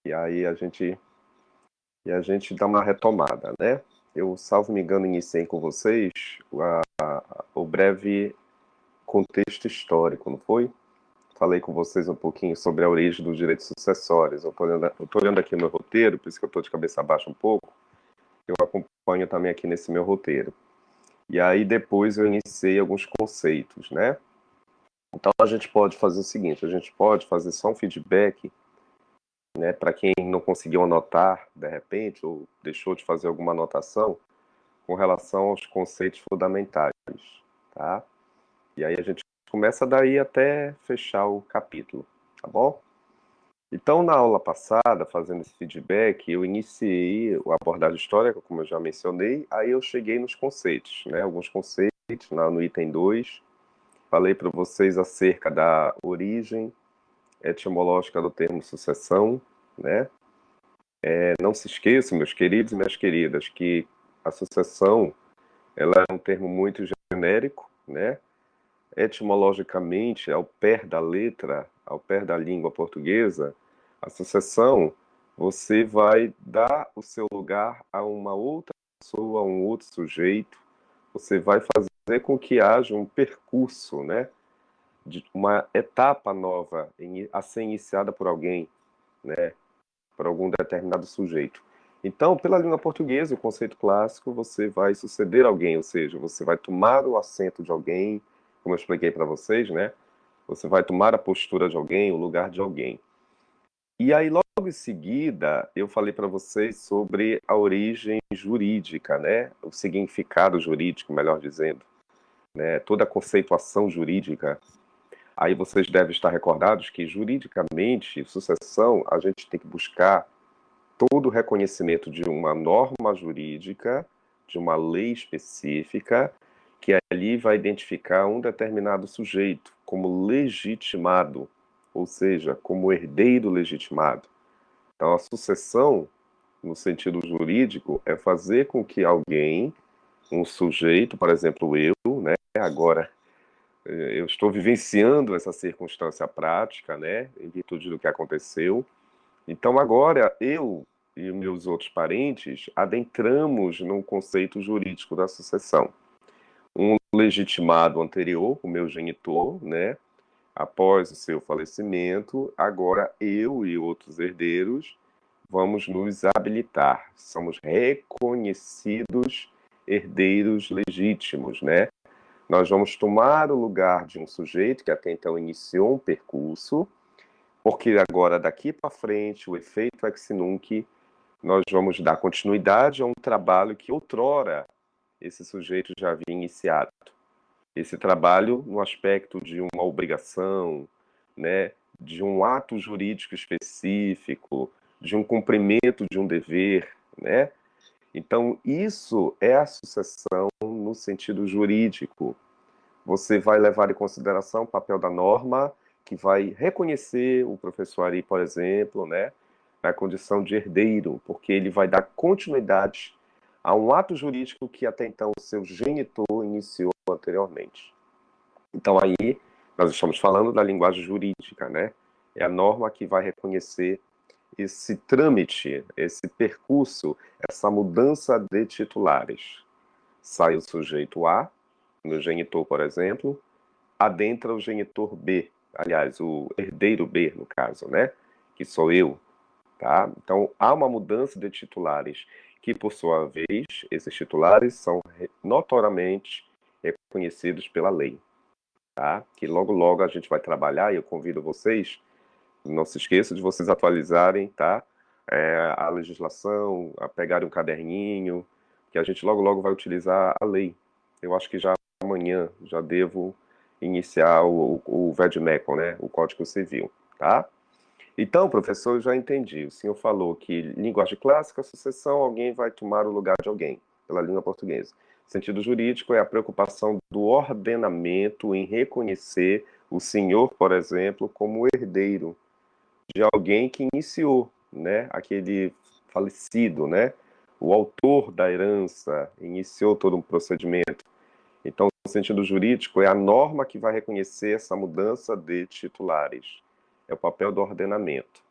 E aí a gente dá uma retomada, né? Eu, salvo me engano, iniciei com vocês o breve contexto histórico, não foi? Falei com vocês um pouquinho sobre a origem dos direitos sucessórios. Eu tô olhando aqui no roteiro, por isso que eu estou de cabeça baixa um pouco. Eu acompanho também aqui nesse meu roteiro. E aí depois eu iniciei alguns conceitos, né? Então a gente pode fazer o seguinte, a gente pode fazer só um feedback, né, para quem não conseguiu anotar de repente ou deixou de fazer alguma anotação com relação aos conceitos fundamentais, tá? E aí a gente começa daí até fechar o capítulo, tá bom? Então, na aula passada, fazendo esse feedback, eu iniciei a abordagem histórica, como eu já mencionei, aí eu cheguei nos conceitos, né? Alguns conceitos no item 2. Falei para vocês acerca da origem etimológica do termo sucessão, né? Não se esqueçam, meus queridos e minhas queridas, que a sucessão, ela é um termo muito genérico, né? Etimologicamente, ao pé da letra, ao pé da língua portuguesa, a sucessão, você vai dar o seu lugar a uma outra pessoa, a um outro sujeito, você vai fazer com que haja um percurso, né? De uma etapa nova a ser iniciada por alguém, né? Por algum determinado sujeito. Então, pela língua portuguesa, o conceito clássico, você vai suceder alguém, ou seja, você vai tomar o assento de alguém, como eu expliquei para vocês, né? Você vai tomar a postura de alguém, o lugar de alguém. E aí, logo em seguida, eu falei para vocês sobre a origem jurídica, né? O significado jurídico, melhor dizendo, né? Toda a conceituação jurídica. Aí vocês devem estar recordados que, juridicamente, sucessão, a gente tem que buscar todo o reconhecimento de uma norma jurídica, de uma lei específica, que ali vai identificar um determinado sujeito como legitimado, ou seja, como herdeiro legitimado. Então, a sucessão, no sentido jurídico, é fazer com que alguém, um sujeito, por exemplo, eu, né, agora eu estou vivenciando essa circunstância prática, né, em virtude do que aconteceu. Então, agora, eu e meus outros parentes adentramos no conceito jurídico da sucessão. Um legitimado anterior, o meu genitor, né? Após o seu falecimento, agora eu e outros herdeiros vamos nos habilitar. Somos reconhecidos herdeiros legítimos, né? Nós vamos tomar o lugar de um sujeito que até então iniciou um percurso, porque agora, daqui para frente, o efeito ex nunc, nós vamos dar continuidade a um trabalho que outrora esse sujeito já havia iniciado. Esse trabalho no aspecto de uma obrigação, né, de um ato jurídico específico, de um cumprimento de um dever, né? Então, isso é a sucessão no sentido jurídico. Você vai levar em consideração o papel da norma, que vai reconhecer o professor Ari, por exemplo, né, na condição de herdeiro, porque ele vai dar continuidade a um ato jurídico que até então o seu genitor iniciou anteriormente. Então aí nós estamos falando da linguagem jurídica, né? É a norma que vai reconhecer esse trâmite, esse percurso, essa mudança de titulares. Sai o sujeito A, no genitor, por exemplo, adentra o genitor B, aliás, o herdeiro B, no caso, né? Que sou eu, tá? Então, há uma mudança de titulares, que, por sua vez, esses titulares são notoriamente reconhecidos pela lei, tá? Que logo, logo a gente vai trabalhar, e eu convido vocês, não se esqueçam de vocês atualizarem, tá? A legislação, a pegarem um caderninho, que a gente logo, logo vai utilizar a lei. Eu acho que já amanhã já devo iniciar o VEDMECON, né? O Código Civil, tá? Então, professor, eu já entendi. O senhor falou que linguagem clássica, sucessão, alguém vai tomar o lugar de alguém, pela língua portuguesa. Sentido jurídico é a preocupação do ordenamento em reconhecer o senhor, por exemplo, como herdeiro de alguém que iniciou, né? Aquele falecido, né? O autor da herança iniciou todo um procedimento. Então, no sentido jurídico, é a norma que vai reconhecer essa mudança de titulares. É o papel do ordenamento,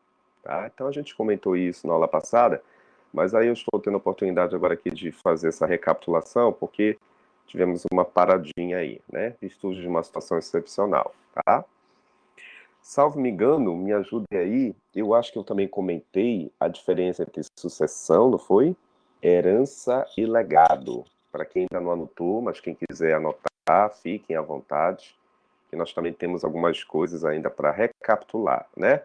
tá? Então a gente comentou isso na aula passada, mas aí eu estou tendo a oportunidade agora aqui de fazer essa recapitulação, porque tivemos uma paradinha aí, né? Estudo de uma situação excepcional, tá? Salvo me engano, me ajude aí. Eu acho que eu também comentei a diferença entre sucessão, não foi? Herança e legado. Para quem ainda não anotou, mas quem quiser anotar, fiquem à vontade, que nós também temos algumas coisas ainda para recapitular, né?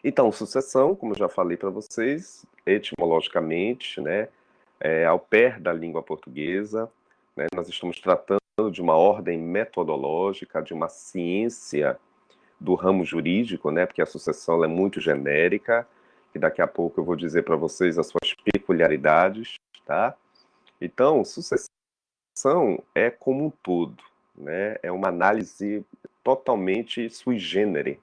Então, sucessão, como eu já falei para vocês, etimologicamente, né, ao pé da língua portuguesa, né, nós estamos tratando de uma ordem metodológica, de uma ciência do ramo jurídico, né, porque a sucessão ela é muito genérica, e daqui a pouco eu vou dizer para vocês as suas peculiaridades, tá? Então, sucessão é como um todo, né? É uma análise totalmente sui generis.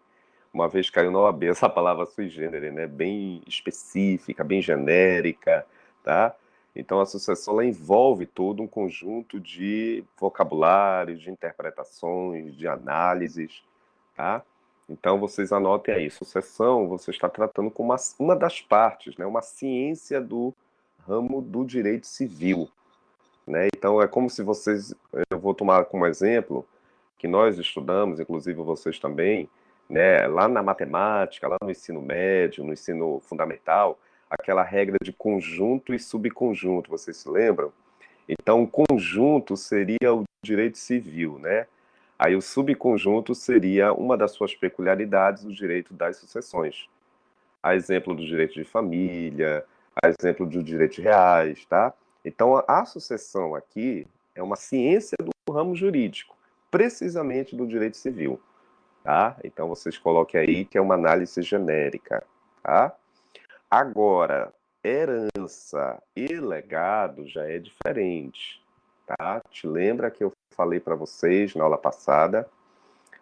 Uma vez caiu na OAB essa palavra sui generis, né? Bem específica, bem genérica, tá? Então a sucessão ela envolve todo um conjunto de vocabulários, de interpretações, de análises, tá? Então vocês anotem aí, sucessão você está tratando com uma das partes, né? Uma ciência do ramo do direito civil, né? Então é como se vocês, eu vou tomar como exemplo que nós estudamos, inclusive vocês também, né? Lá na matemática, lá no ensino médio, no ensino fundamental, aquela regra de conjunto e subconjunto, vocês se lembram? Então, o conjunto seria o direito civil, né? Aí o subconjunto seria uma das suas peculiaridades, o direito das sucessões. A exemplo do direito de família, a exemplo do direito de reais, tá? Então, a sucessão aqui é uma ciência do ramo jurídico, precisamente do direito civil, tá? Então, vocês coloquem aí que é uma análise genérica, tá? Agora, herança e legado já é diferente, tá? Te lembra que eu falei para vocês na aula passada?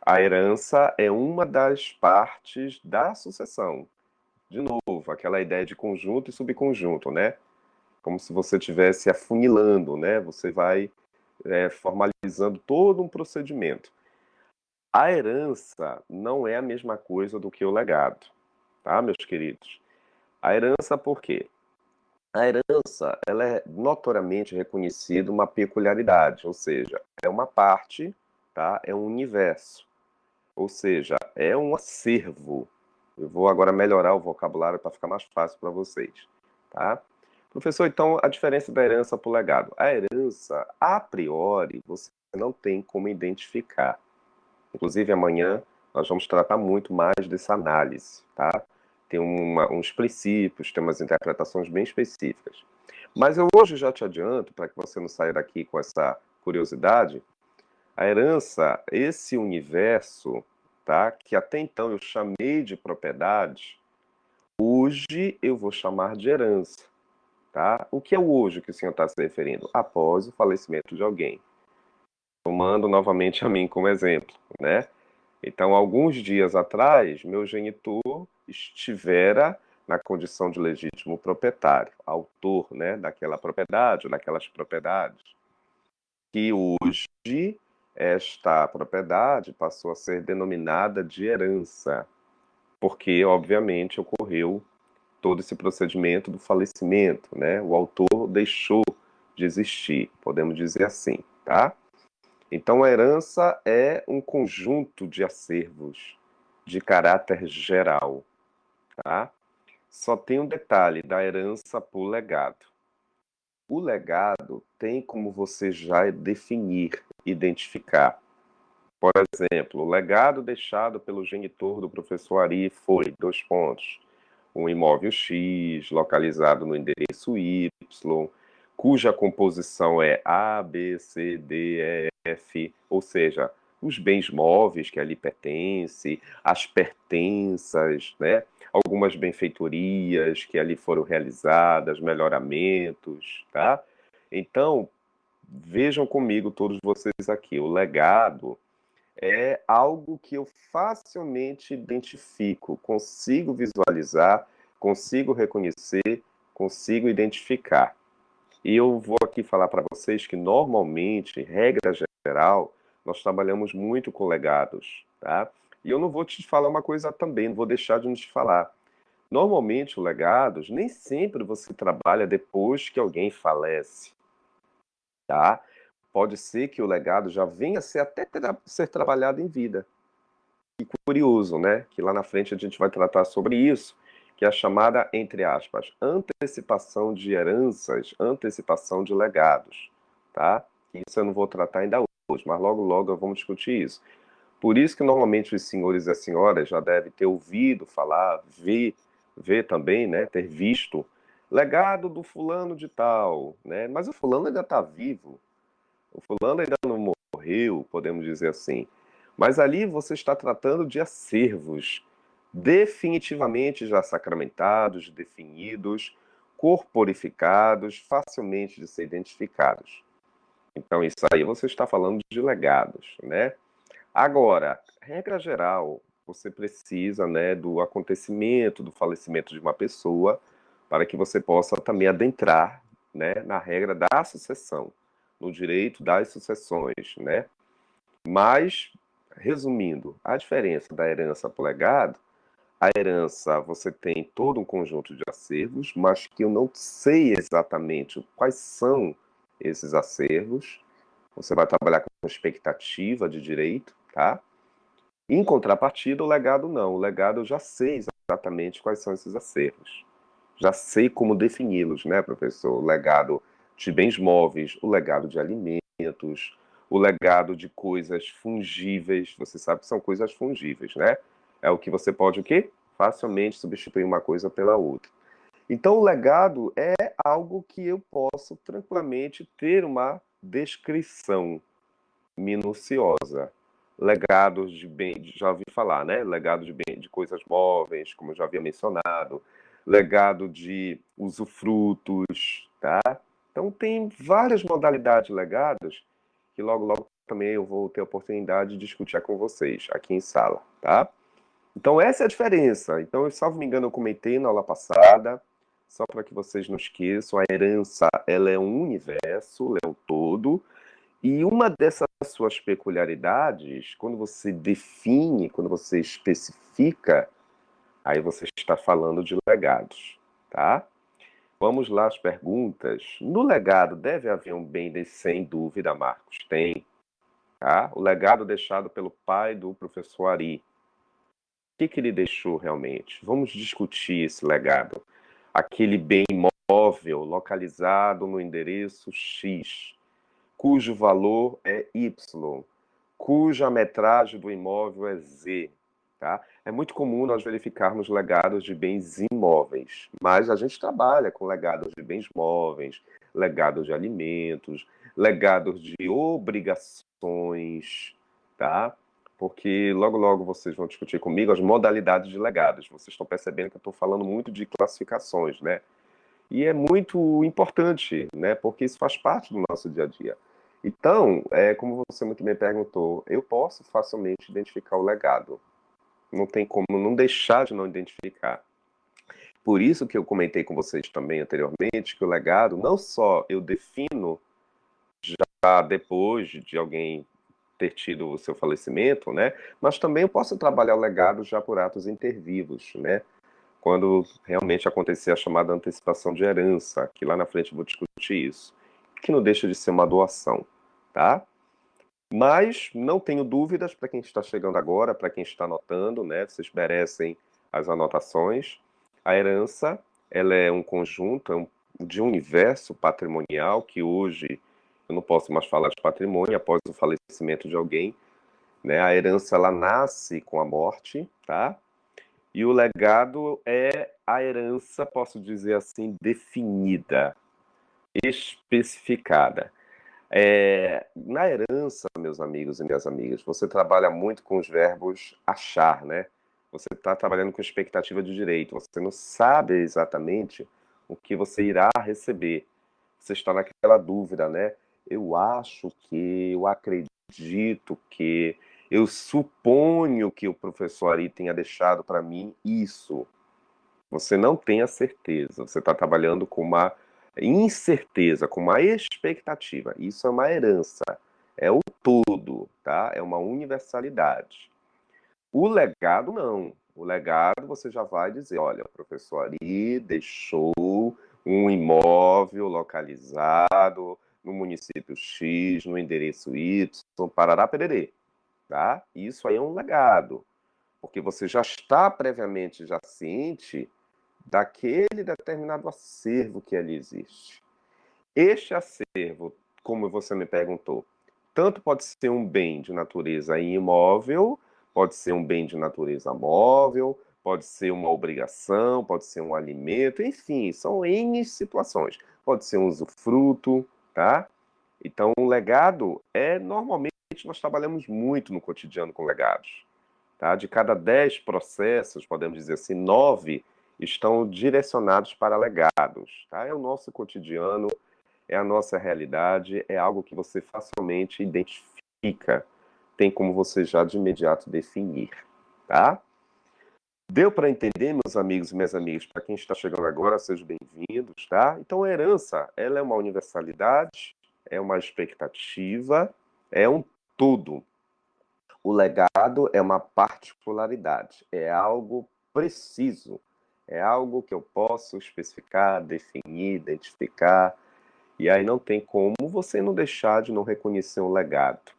A herança é uma das partes da sucessão. De novo, aquela ideia de conjunto e subconjunto, né? Como se você estivesse afunilando, né? Você vai formalizando todo um procedimento. A herança não é a mesma coisa do que o legado, tá, meus queridos? A herança por quê? A herança, ela é notoriamente reconhecida uma peculiaridade, ou seja, é uma parte, tá? É um universo, ou seja, é um acervo. Eu vou agora melhorar o vocabulário para ficar mais fácil para vocês, tá? Professor, então a diferença da herança para o legado. A herança, a priori, você não tem como identificar. Inclusive, amanhã nós vamos tratar muito mais dessa análise, tá? Tem uns princípios, tem umas interpretações bem específicas. Mas eu hoje já te adianto, para que você não saia daqui com essa curiosidade, a herança, esse universo, tá? Que até então eu chamei de propriedade, hoje eu vou chamar de herança, tá? O que é o hoje que o senhor está se referindo? Após o falecimento de alguém. Tomando novamente a mim como exemplo, né? Então, alguns dias atrás, meu genitor estivera na condição de legítimo proprietário, autor, né, daquela propriedade ou daquelas propriedades, que hoje esta propriedade passou a ser denominada de herança, porque, obviamente, ocorreu todo esse procedimento do falecimento, né? O autor deixou de existir, podemos dizer assim, tá? Então, a herança é um conjunto de acervos de caráter geral, tá? Só tem um detalhe da herança por legado. O legado tem como você já definir, identificar. Por exemplo, o legado deixado pelo genitor do professor Ari foi, dois pontos, um imóvel X, localizado no endereço Y, cuja composição é A, B, C, D, E, F, ou seja, os bens móveis que ali pertencem, as pertenças, né? Algumas benfeitorias que ali foram realizadas, melhoramentos, tá? Então, vejam comigo todos vocês aqui, o legado é algo que eu facilmente identifico, consigo visualizar, consigo reconhecer, consigo identificar. E eu vou aqui falar para vocês que normalmente, regra geral, nós trabalhamos muito com legados, tá? E eu não vou te falar uma coisa também, não vou deixar de te falar. Normalmente, o legados, nem sempre você trabalha depois que alguém falece, tá? Pode ser que o legado já venha a ser até ser trabalhado em vida. Curioso, né? Que lá na frente a gente vai tratar sobre isso, que é a chamada, entre aspas, antecipação de heranças, antecipação de legados, tá? Isso eu não vou tratar ainda hoje, mas logo logo vamos discutir isso. Por isso que normalmente os senhores e as senhoras já devem ter ouvido falar, ver também, né? Ter visto legado do fulano de tal, né? Mas o fulano ainda está vivo, o fulano ainda não morreu, podemos dizer assim. Mas ali você está tratando de acervos definitivamente já sacramentados, definidos, corporificados, facilmente de ser identificados. Então, isso aí você está falando de legados, né? Agora, regra geral, você precisa, né, do acontecimento, do falecimento de uma pessoa, para que você possa também adentrar, né, na regra da sucessão, no direito das sucessões, né? Mas, resumindo, a diferença da herança para o legado, a herança você tem todo um conjunto de acervos, mas que eu não sei exatamente quais são esses acervos. Você vai trabalhar com expectativa de direito, tá? Em contrapartida, o legado não. O legado eu já sei exatamente quais são esses acervos. Já sei como defini-los, né, professor? O legado de bens móveis, o legado de alimentos, o legado de coisas fungíveis. Você sabe que são coisas fungíveis, né? É o que você pode o quê? Facilmente substituir uma coisa pela outra. Então, o legado é algo que eu posso tranquilamente ter uma descrição minuciosa. Legados de bem, já ouvi falar, né? Legado de bem, de coisas móveis, como eu já havia mencionado, legado de usufrutos, tá? Então tem várias modalidades de legados que logo logo também eu vou ter a oportunidade de discutir com vocês aqui em sala, tá? Então essa é a diferença. Então, eu, salvo me engano, eu comentei na aula passada, só para que vocês não esqueçam, a herança, ela é um universo, ela é um todo, e uma dessas suas peculiaridades, quando você define, quando você especifica, aí você está falando de legados, tá? Vamos lá as perguntas. No legado deve haver um bem desse, sem dúvida, Marcos? Tem, tá? O legado deixado pelo pai do professor Ari. O que que ele deixou realmente? Vamos discutir esse legado. Aquele bem móvel localizado no endereço X, cujo valor é Y, cuja metragem do imóvel é Z, tá? É muito comum nós verificarmos legados de bens imóveis, mas a gente trabalha com legados de bens móveis, legados de alimentos, legados de obrigações, tá? Porque logo logo vocês vão discutir comigo as modalidades de legados. Vocês estão percebendo que eu estou falando muito de classificações, né? E é muito importante, né? Porque isso faz parte do nosso dia a dia. Então, como você muito bem perguntou, eu posso facilmente identificar o legado. Não tem como não deixar de não identificar. Por isso que eu comentei com vocês também anteriormente que o legado não só eu defino já depois de alguém ter tido o seu falecimento, né? Mas também eu posso trabalhar o legado já por atos intervivos, né? Quando realmente acontecer a chamada antecipação de herança, que lá na frente eu vou discutir isso, que não deixa de ser uma doação, tá? Mas não tenho dúvidas para quem está chegando agora, para quem está anotando, né? Vocês merecem as anotações. A herança, ela é um conjunto, de um universo patrimonial que hoje eu não posso mais falar de patrimônio após o falecimento de alguém, né? A herança ela nasce com a morte, tá? E o legado é a herança, posso dizer assim, definida, especificada. Na herança, meus amigos e minhas amigas, você trabalha muito com os verbos achar, né? Você está trabalhando com expectativa de direito. Você não sabe exatamente o que você irá receber. Você está naquela dúvida, né? Eu acho que, eu acredito que, eu suponho que o professor Ari tenha deixado para mim isso. Você não tem a certeza. Você está trabalhando com uma incerteza, com uma expectativa. Isso é uma herança. É o todo, tá? É uma universalidade. O legado, não. O legado, você já vai dizer, olha, o professor Ari deixou um imóvel localizado no município X, no endereço Y, parará, pererê, tá? Isso aí é um legado, porque você já está previamente já ciente daquele determinado acervo que ali existe. Este acervo, como você me perguntou, tanto pode ser um bem de natureza imóvel, pode ser um bem de natureza móvel, pode ser uma obrigação, pode ser um alimento, enfim, são N situações. Pode ser um usufruto, tá? Então, o legado normalmente, nós trabalhamos muito no cotidiano com legados, tá? De cada 10 processos, podemos dizer assim, 9 estão direcionados para legados, tá? É o nosso cotidiano, é a nossa realidade, é algo que você facilmente identifica, tem como você já de imediato definir, tá? Deu para entender, meus amigos e minhas amigas? Para quem está chegando agora, sejam bem-vindos, tá? Então, a herança, ela é uma universalidade, é uma expectativa, é um tudo. O legado é uma particularidade, é algo preciso, é algo que eu posso especificar, definir, identificar, e aí não tem como você não deixar de não reconhecer um legado,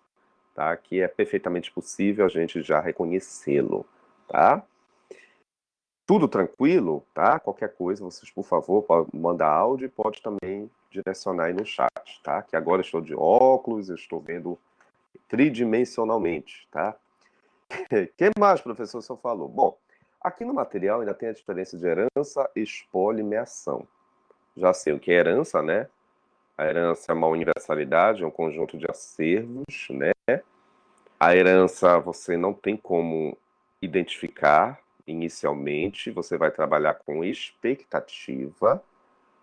tá? Que é perfeitamente possível a gente já reconhecê-lo, tá? Tudo tranquilo, tá? Qualquer coisa, vocês, por favor, podem mandar áudio e pode também direcionar aí no chat, tá? Que agora eu estou de óculos, eu estou vendo tridimensionalmente, tá? O que mais, professor, o senhor falou? Bom, aqui no material ainda tem a diferença de herança, espólio e meação. Já sei o que é herança, né? A herança é uma universalidade, é um conjunto de acervos, né? A herança você não tem como identificar inicialmente, você vai trabalhar com expectativa.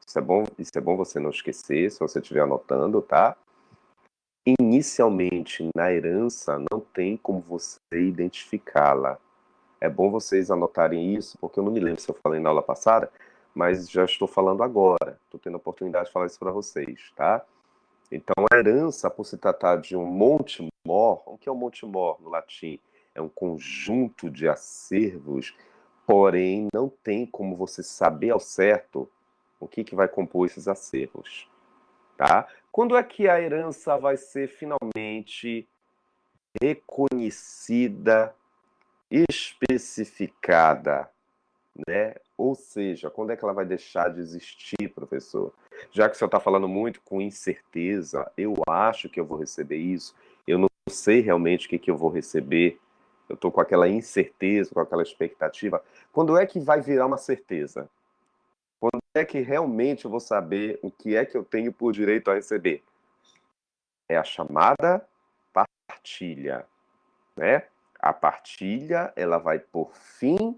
Isso é bom você não esquecer, se você estiver anotando, tá? Inicialmente, na herança, não tem como você identificá-la. É bom vocês anotarem isso, porque eu não me lembro se eu falei na aula passada, mas já estou falando agora. Estou tendo a oportunidade de falar isso para vocês, tá? Então, a herança, por se tratar de um monte mor, o que é um monte mor no latim? É um conjunto de acervos, porém não tem como você saber ao certo o que vai compor esses acervos, tá? Quando é que a herança vai ser finalmente reconhecida, especificada, né? Ou seja, quando é que ela vai deixar de existir, professor? Já que o senhor está falando muito com incerteza, eu acho que eu vou receber isso, eu não sei realmente o que eu vou receber, eu estou com aquela incerteza, com aquela expectativa. Quando é que vai virar uma certeza? Quando é que realmente eu vou saber o que é que eu tenho por direito a receber? É a chamada partilha, né? A partilha, ela vai por fim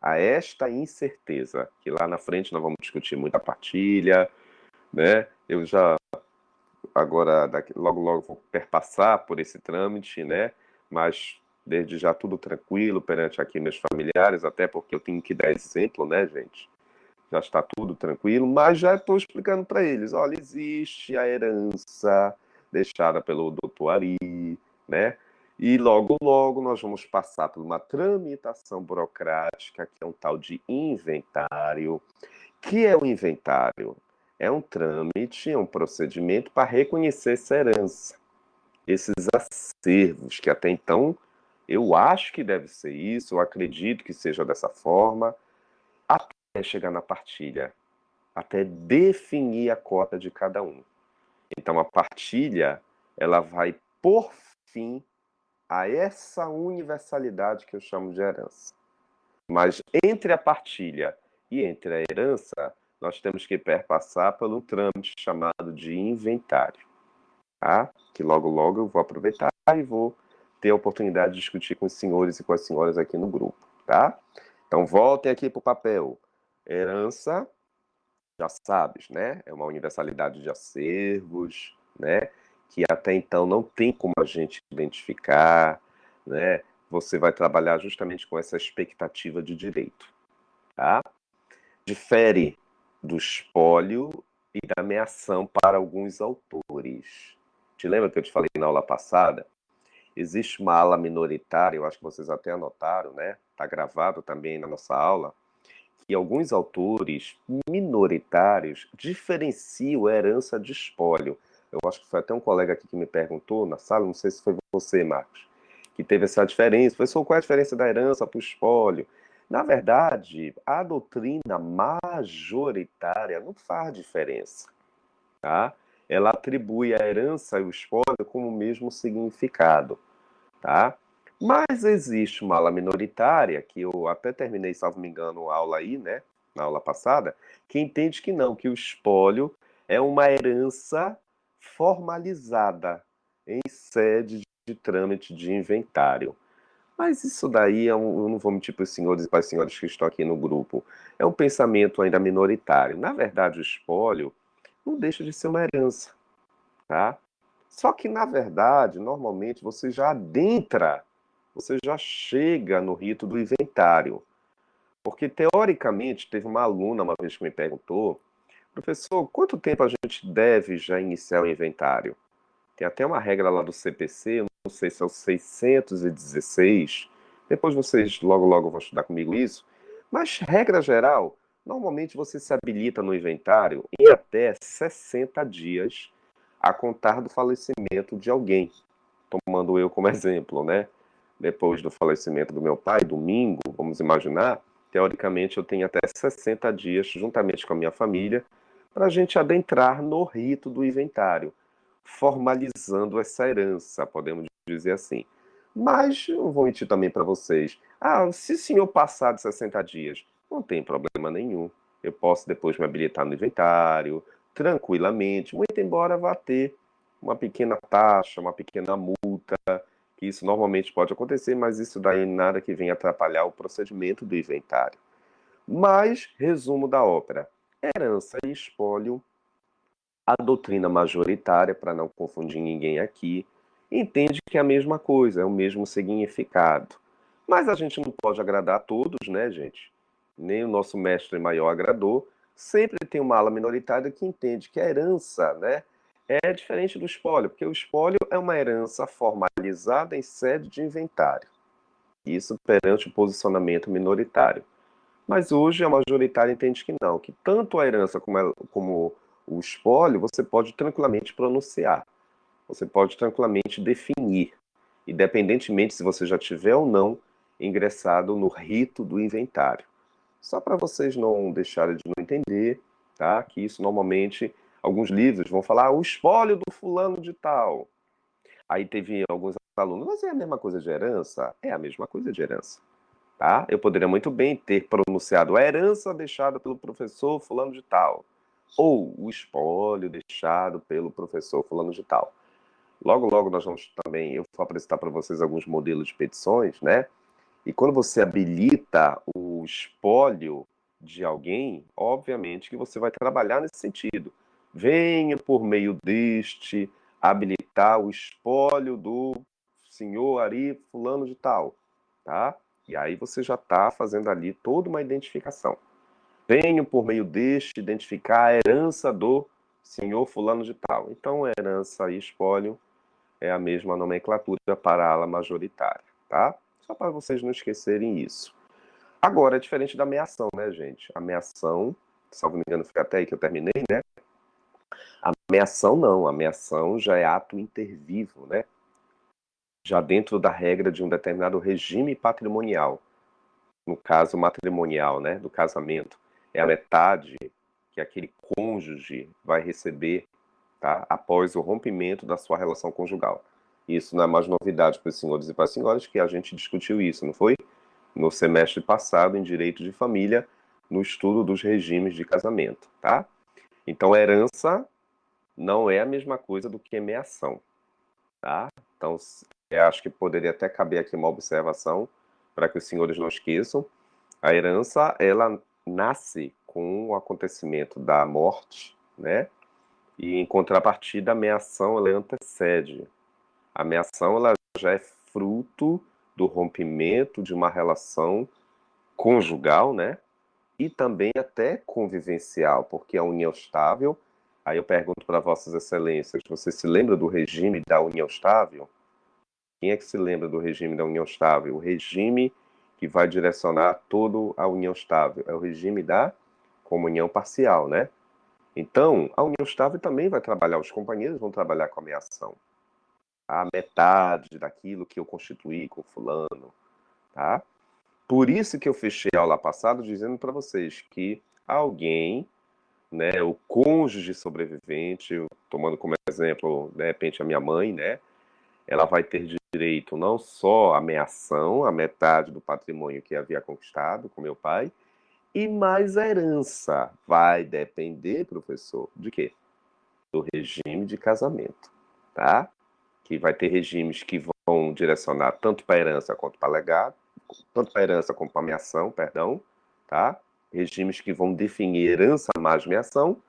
a esta incerteza, que lá na frente nós vamos discutir muito a partilha, né? Eu já agora logo logo vou perpassar por esse trâmite, né? Mas desde já tudo tranquilo perante aqui meus familiares, até porque eu tenho que dar exemplo, né, gente? Já está tudo tranquilo, mas já estou explicando para eles, olha, existe a herança deixada pelo doutor Ari, né? E logo, logo nós vamos passar por uma tramitação burocrática, que é um tal de inventário. Que é o inventário? É um trâmite, é um procedimento para reconhecer essa herança, esses acervos, que até então eu acho que deve ser isso, eu acredito que seja dessa forma, até chegar na partilha, até definir a cota de cada um. Então a partilha, ela vai por fim a essa universalidade que eu chamo de herança. Mas entre a partilha e entre a herança, nós temos que perpassar por um trâmite chamado de inventário, tá? Que logo logo eu vou aproveitar e vou ter a oportunidade de discutir com os senhores e com as senhoras aqui no grupo, tá? Então voltem aqui para o papel. Herança, já sabes, né? É uma universalidade de acervos, né? Que até então não tem como a gente identificar, né? Você vai trabalhar justamente com essa expectativa de direito, tá? Difere do espólio e da meação para alguns autores. Te lembra que eu te falei na aula passada? Existe uma ala minoritária, eu acho que vocês até anotaram, né? está gravado também na nossa aula, que alguns autores minoritários diferenciam a herança de espólio. Eu acho que foi até um colega aqui que me perguntou na sala, não sei se foi você, Marcos, que teve essa diferença. Professor, qual é a diferença da herança para o espólio? Na verdade, a doutrina majoritária não faz diferença, tá? Ela atribui a herança e o espólio com o mesmo significado, tá? Mas existe uma ala minoritária, que eu até terminei, salvo me engano, a aula aí, né? Na aula passada, que entende que não, que o espólio é uma herança formalizada em sede de trâmite de inventário. Mas isso daí eu não vou mentir para os senhores e para as senhoras que estão aqui no grupo. É um pensamento ainda minoritário. Na verdade, o espólio não deixa de ser uma herança, tá? Só que, na verdade, normalmente você já chega no rito do inventário. Porque, teoricamente, teve uma aluna uma vez que me perguntou, professor, quanto tempo a gente deve já iniciar o inventário? Tem até uma regra lá do CPC, eu não sei se é o 616. Depois vocês logo logo vão estudar comigo isso. Mas, regra geral, normalmente você se habilita no inventário em até 60 dias a contar do falecimento de alguém. Tomando eu como exemplo, né? Depois do falecimento do meu pai, domingo, vamos imaginar, teoricamente eu tenho até 60 dias, juntamente com a minha família, para a gente adentrar no rito do inventário, formalizando essa herança, podemos dizer assim. Mas eu vou mentir também para vocês. Ah, se o senhor passar de 60 dias, não tem problema nenhum. Eu posso depois me habilitar no inventário, tranquilamente, muito embora vá ter uma pequena taxa, uma pequena multa, que isso normalmente pode acontecer, mas isso daí nada que venha atrapalhar o procedimento do inventário. Mas, resumo da ópera: herança e espólio, a doutrina majoritária, para não confundir ninguém aqui, entende que é a mesma coisa, é o mesmo significado. Mas a gente não pode agradar a todos, né, gente? Nem o nosso mestre maior agradou. Sempre tem uma ala minoritária que entende que a herança, né, é diferente do espólio, porque o espólio é uma herança formalizada em sede de inventário. Isso perante o posicionamento minoritário. Mas hoje a majoritária entende que não, que tanto a herança como o espólio você pode tranquilamente pronunciar, você pode tranquilamente definir, independentemente se você já tiver ou não ingressado no rito do inventário. Só para vocês não deixarem de não entender, tá? Que isso normalmente, alguns livros vão falar o espólio do fulano de tal. Aí teve alguns alunos, mas é a mesma coisa de herança? É a mesma coisa de herança, tá? Eu poderia muito bem ter pronunciado a herança deixada pelo professor fulano de tal, ou o espólio deixado pelo professor fulano de tal. Logo, logo nós vamos também, eu vou apresentar para vocês alguns modelos de petições, né? E quando você habilita o espólio de alguém, obviamente que você vai trabalhar nesse sentido. Venha por meio deste habilitar o espólio do senhor Ari fulano de tal, tá? E aí você já está fazendo ali toda uma identificação. Venho por meio deste identificar a herança do senhor fulano de tal. Então, herança e espólio é a mesma nomenclatura para a ala majoritária, tá? Só para vocês não esquecerem isso. Agora, é diferente da ameação, né, gente? Ameação, salvo me engano, fica até aí que eu terminei, né? Ameação não, ameação já é ato intervivo, né? Já dentro da regra de um determinado regime patrimonial. No caso matrimonial, né, do casamento, é a metade que aquele cônjuge vai receber, tá, após o rompimento da sua relação conjugal. Isso não é mais novidade para os senhores e para as senhoras, que a gente discutiu isso, não foi? No semestre passado, em Direito de Família, no estudo dos regimes de casamento, tá? Então, herança não é a mesma coisa do que meação, tá? Então, eu acho que poderia até caber aqui uma observação para que os senhores não esqueçam. A herança, ela nasce com o acontecimento da morte, né? E em contrapartida, a meação, ela antecede. A meação, ela já é fruto do rompimento de uma relação conjugal, né? E também até convivencial, porque a união estável. Aí eu pergunto para Vossas Excelências, você se lembra do regime da união estável? Quem é que se lembra do regime da união estável? O regime que vai direcionar toda a união estável? É o regime da comunhão parcial, né? Então, a união estável também vai trabalhar, os companheiros vão trabalhar com a meação. A metade daquilo que eu constituí com fulano, tá? Por isso que eu fechei a aula passada dizendo para vocês que alguém, né, o cônjuge sobrevivente, tomando como exemplo, de repente, a minha mãe, né, ela vai ter direito não só à meação, a metade do patrimônio que havia conquistado com meu pai, e mais a herança. Vai depender, professor, de quê? Do regime de casamento, tá? Que vai ter regimes que vão direcionar tanto para a herança quanto para legado, tanto para a herança como para a meação, perdão, tá? Regimes que vão definir herança mais meação,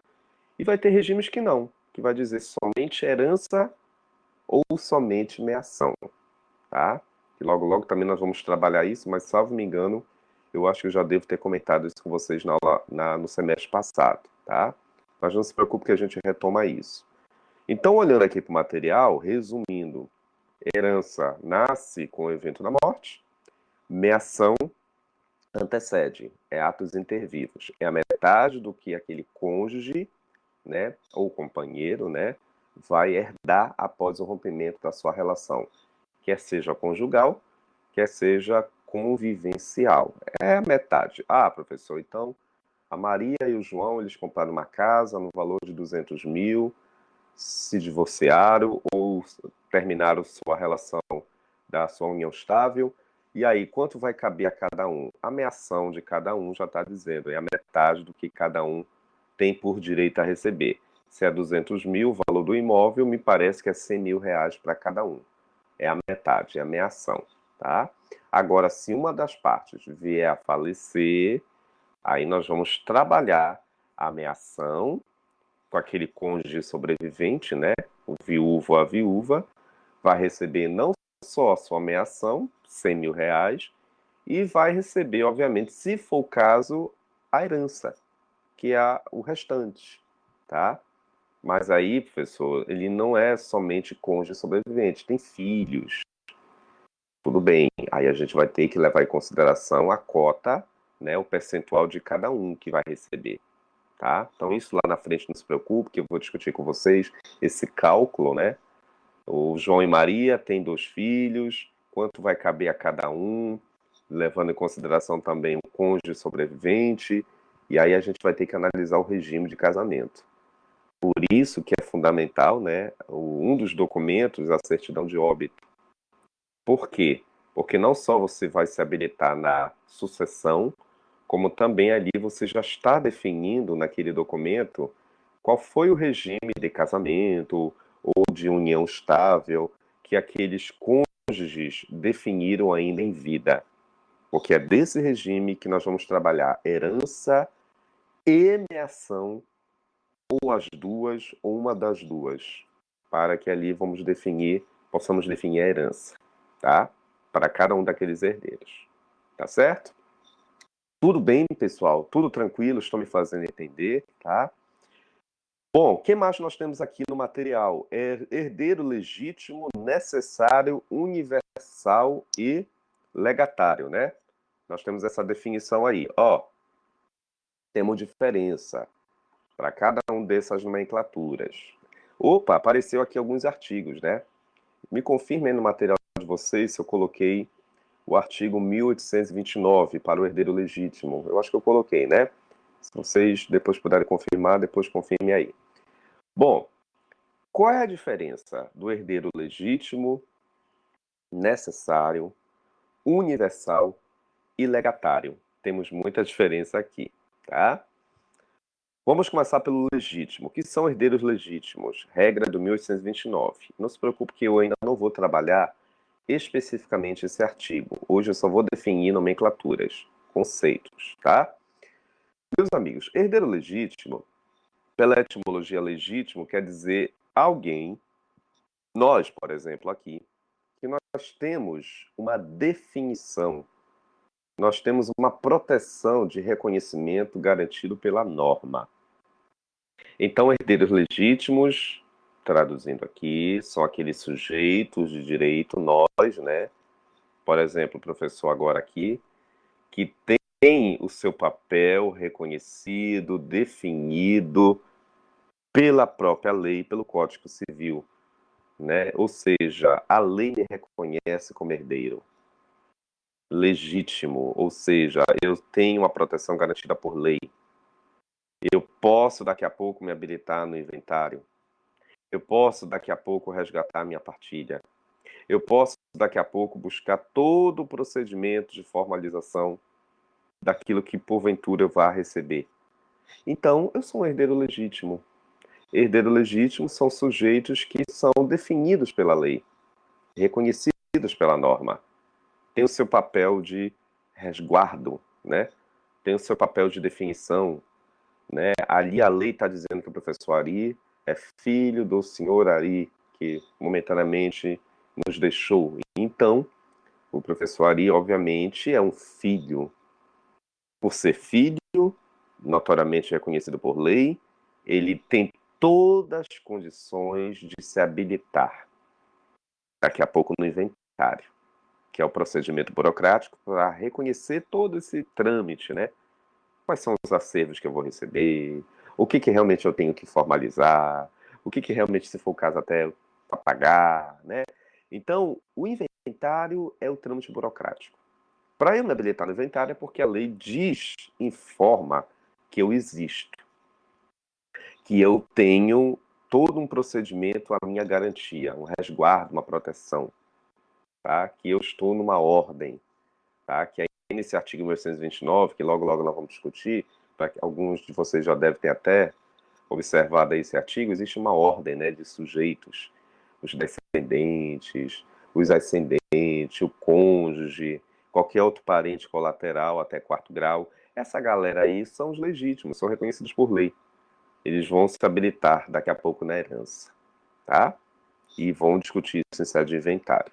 e vai ter regimes que não, que vai dizer somente herança ou somente meação, tá? E logo, logo também nós vamos trabalhar isso, mas salvo me engano, eu acho que eu já devo ter comentado isso com vocês na aula, no semestre passado, tá? Mas não se preocupe que a gente retoma isso. Então, olhando aqui para o material, resumindo, herança nasce com o evento da morte, meação antecede, é atos intervivos, é a metade do que aquele cônjuge, né, ou companheiro, né, vai herdar após o rompimento da sua relação, quer seja conjugal, quer seja convivencial. É a metade. Ah, professor, então a Maria e o João, eles compraram uma casa no valor de 200 mil, se divorciaram ou terminaram sua relação da sua união estável. E aí, quanto vai caber a cada um? A meação de cada um já está dizendo, é a metade do que cada um tem por direito a receber. Se é 200 mil, o valor do imóvel, me parece que é 100 mil reais para cada um. É a metade, é a meação, tá? Agora, se uma das partes vier a falecer, aí nós vamos trabalhar a meação com aquele cônjuge sobrevivente, né? O viúvo ou a viúva vai receber não só a sua meação, 100 mil reais, e vai receber, obviamente, se for o caso, a herança, que é o restante, tá? Mas aí, professor, ele não é somente cônjuge sobrevivente, tem filhos. Tudo bem, aí a gente vai ter que levar em consideração a cota, né, o percentual de cada um que vai receber, tá? Então isso lá na frente não se preocupe, que eu vou discutir com vocês esse cálculo, né? O João e Maria têm 2 filhos, quanto vai caber a cada um, levando em consideração também o cônjuge sobrevivente, e aí a gente vai ter que analisar o regime de casamento. Por isso que é fundamental, né, um dos documentos, a certidão de óbito. Por quê? Porque não só você vai se habilitar na sucessão, como também ali você já está definindo naquele documento qual foi o regime de casamento ou de união estável que aqueles cônjuges definiram ainda em vida. Porque é desse regime que nós vamos trabalhar herança e meação, ou as duas, ou uma das duas, para que ali possamos definir a herança, tá? Para cada um daqueles herdeiros. Tá certo? Tudo bem, pessoal? Tudo tranquilo? Estão me fazendo entender, tá? Bom, o que mais nós temos aqui no material? É herdeiro legítimo, necessário, universal e legatário, né? Nós temos essa definição aí. Ó, temos diferença para cada um dessas nomenclaturas. Opa, apareceu aqui alguns artigos, né? Me confirmem no material de vocês se eu coloquei o artigo 1829 para o herdeiro legítimo. Eu acho que eu coloquei, né? Se vocês depois puderem confirmar, depois confirme aí. Bom, qual é a diferença do herdeiro legítimo, necessário, universal e legatário? Temos muita diferença aqui, tá? Vamos começar pelo legítimo. O que são herdeiros legítimos? Regra do 1829. Não se preocupe que eu ainda não vou trabalhar especificamente esse artigo. Hoje eu só vou definir nomenclaturas, conceitos, tá? Meus amigos, herdeiro legítimo, pela etimologia legítimo, quer dizer alguém, nós, por exemplo, aqui, que nós temos uma definição, nós temos uma proteção de reconhecimento garantido pela norma. Então, herdeiros legítimos, traduzindo aqui, são aqueles sujeitos de direito, nós, né? Por exemplo, o professor agora aqui, que tem o seu papel reconhecido, definido pela própria lei, pelo Código Civil, né? Ou seja, a lei me reconhece como herdeiro legítimo, ou seja, eu tenho uma proteção garantida por lei. Eu posso daqui a pouco me habilitar no inventário. Eu posso daqui a pouco resgatar minha partilha. Eu posso daqui a pouco buscar todo o procedimento de formalização daquilo que porventura eu vá receber. Então, eu sou um herdeiro legítimo. Herdeiro legítimo são sujeitos que são definidos pela lei, reconhecidos pela norma. Tem o seu papel de resguardo, né? Tem o seu papel de definição, né? Ali a lei está dizendo que o professor Ari é filho do senhor Ari, que momentaneamente nos deixou. Então, o professor Ari, obviamente, é um filho. Por ser filho, notoriamente reconhecido por lei, ele tem todas as condições de se habilitar daqui a pouco no inventário, que é o procedimento burocrático para reconhecer todo esse trâmite, né? Quais são os acervos que eu vou receber, o que realmente eu tenho que formalizar, o que realmente, se for o caso, até para pagar, né? Então, o inventário é o trâmite burocrático. Para eu me habilitar no inventário é porque a lei diz, informa que eu existo, que eu tenho todo um procedimento à minha garantia, um resguardo, uma proteção, tá? Que eu estou numa ordem, tá? Que aí nesse artigo 1829, que logo logo nós vamos discutir, para que alguns de vocês já devem ter até observado aí esse artigo, existe uma ordem, né, de sujeitos, os descendentes, os ascendentes, o cônjuge, qualquer outro parente colateral até quarto grau. Essa galera aí são os legítimos, são reconhecidos por lei. Eles vão se habilitar daqui a pouco na herança, tá? E vão discutir isso em sede de inventário.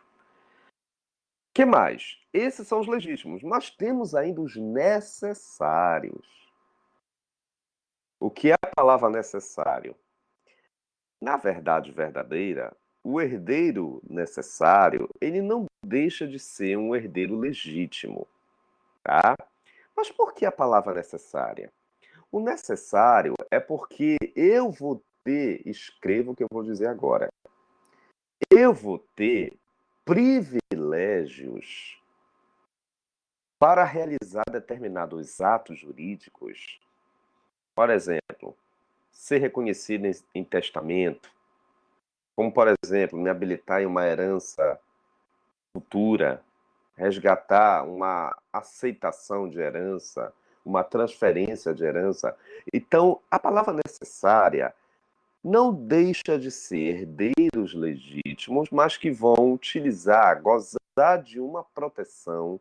Que mais? Esses são os legítimos. Nós temos ainda os necessários. O que é a palavra necessário? Na verdade verdadeira, o herdeiro necessário, ele não deixa de ser um herdeiro legítimo, tá? Mas por que a palavra necessária? O necessário é porque eu vou ter, escreva o que eu vou dizer agora, eu vou ter privilégios para realizar determinados atos jurídicos. Por exemplo, ser reconhecido em testamento, como, por exemplo, me habilitar em uma herança futura, resgatar uma aceitação de herança, uma transferência de herança. Então, a palavra necessária não deixa de ser herdeiros legítimos, mas que vão utilizar, gozar de uma proteção,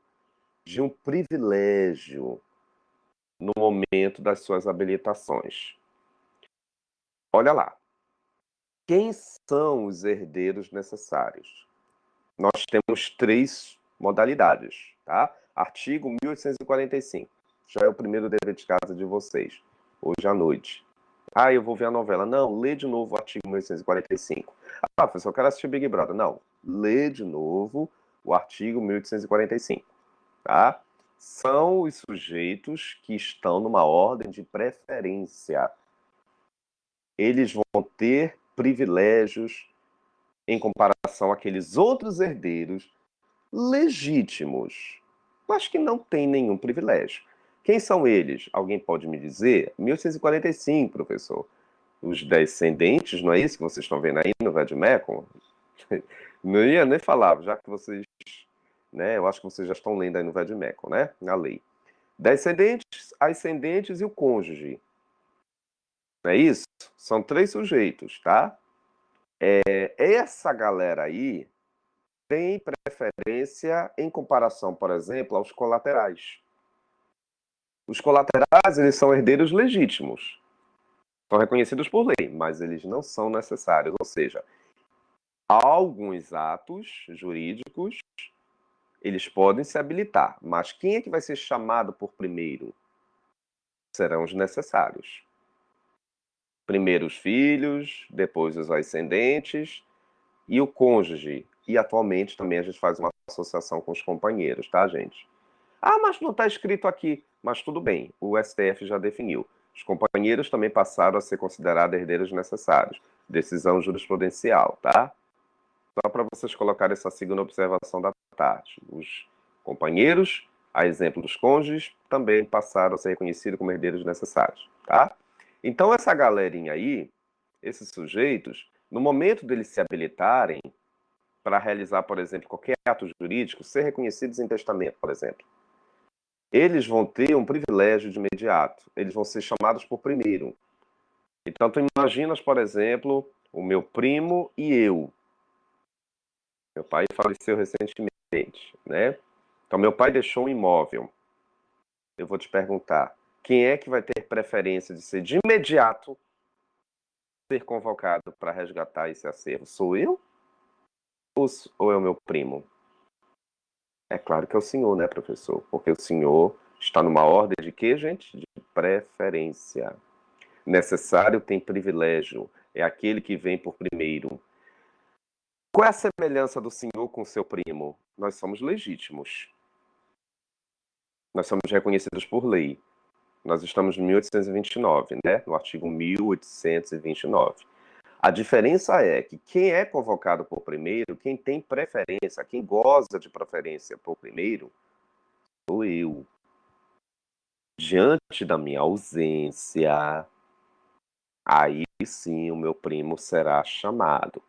de um privilégio no momento das suas habilitações. Olha lá. Quem são os herdeiros necessários? Nós temos três modalidades, tá? Artigo 1845. Já é o primeiro dever de casa de vocês, hoje à noite. Ah, eu vou ver a novela. Não, lê de novo o artigo 1845. Ah, professor, eu quero assistir Big Brother. Não, lê de novo o artigo 1845, tá? São os sujeitos que estão numa ordem de preferência. Eles vão ter privilégios em comparação àqueles outros herdeiros legítimos, mas que não têm nenhum privilégio. Quem são eles? Alguém pode me dizer? 1845, professor. Os descendentes, não é isso que vocês estão vendo aí no Vademecum? Não ia nem falar, já que vocês, né, eu acho que vocês já estão lendo aí no Vademecum, né, na lei. Descendentes, ascendentes e o cônjuge. Não é isso? São três sujeitos, tá? Essa galera aí tem preferência em comparação, por exemplo, aos colaterais. Os colaterais, eles são herdeiros legítimos. São reconhecidos por lei, mas eles não são necessários. Ou seja, alguns atos jurídicos, eles podem se habilitar, mas quem é que vai ser chamado por primeiro? Serão os necessários. Primeiro os filhos, depois os ascendentes e o cônjuge. E atualmente também a gente faz uma associação com os companheiros, tá, gente? Ah, mas não está escrito aqui. Mas tudo bem, o STF já definiu. Os companheiros também passaram a ser considerados herdeiros necessários. Decisão jurisprudencial, tá? Só para vocês colocarem essa segunda observação da tarde. Os companheiros, a exemplo dos cônjuges, também passaram a ser reconhecidos como herdeiros necessários, tá? Então, essa galerinha aí, esses sujeitos, no momento deles se habilitarem para realizar, por exemplo, qualquer ato jurídico, ser reconhecidos em testamento, por exemplo, eles vão ter um privilégio de imediato. Eles vão ser chamados por primeiro. Então, tu imaginas, por exemplo, o meu primo e eu. Meu pai faleceu recentemente, né? Então, meu pai deixou um imóvel. Eu vou te perguntar, quem é que vai ter preferência de ser de imediato ser convocado para resgatar esse acervo? Sou eu ou é o meu primo? É claro que é o senhor, né, professor? Porque o senhor está numa ordem de quê, gente? De preferência. Necessário tem privilégio. É aquele que vem por primeiro. Qual é a semelhança do senhor com o seu primo? Nós somos legítimos. Nós somos reconhecidos por lei. Nós estamos em 1829, né? No artigo 1829. A diferença é que quem é convocado por primeiro, quem tem preferência, quem goza de preferência por primeiro, sou eu. Diante da minha ausência, aí sim o meu primo será chamado,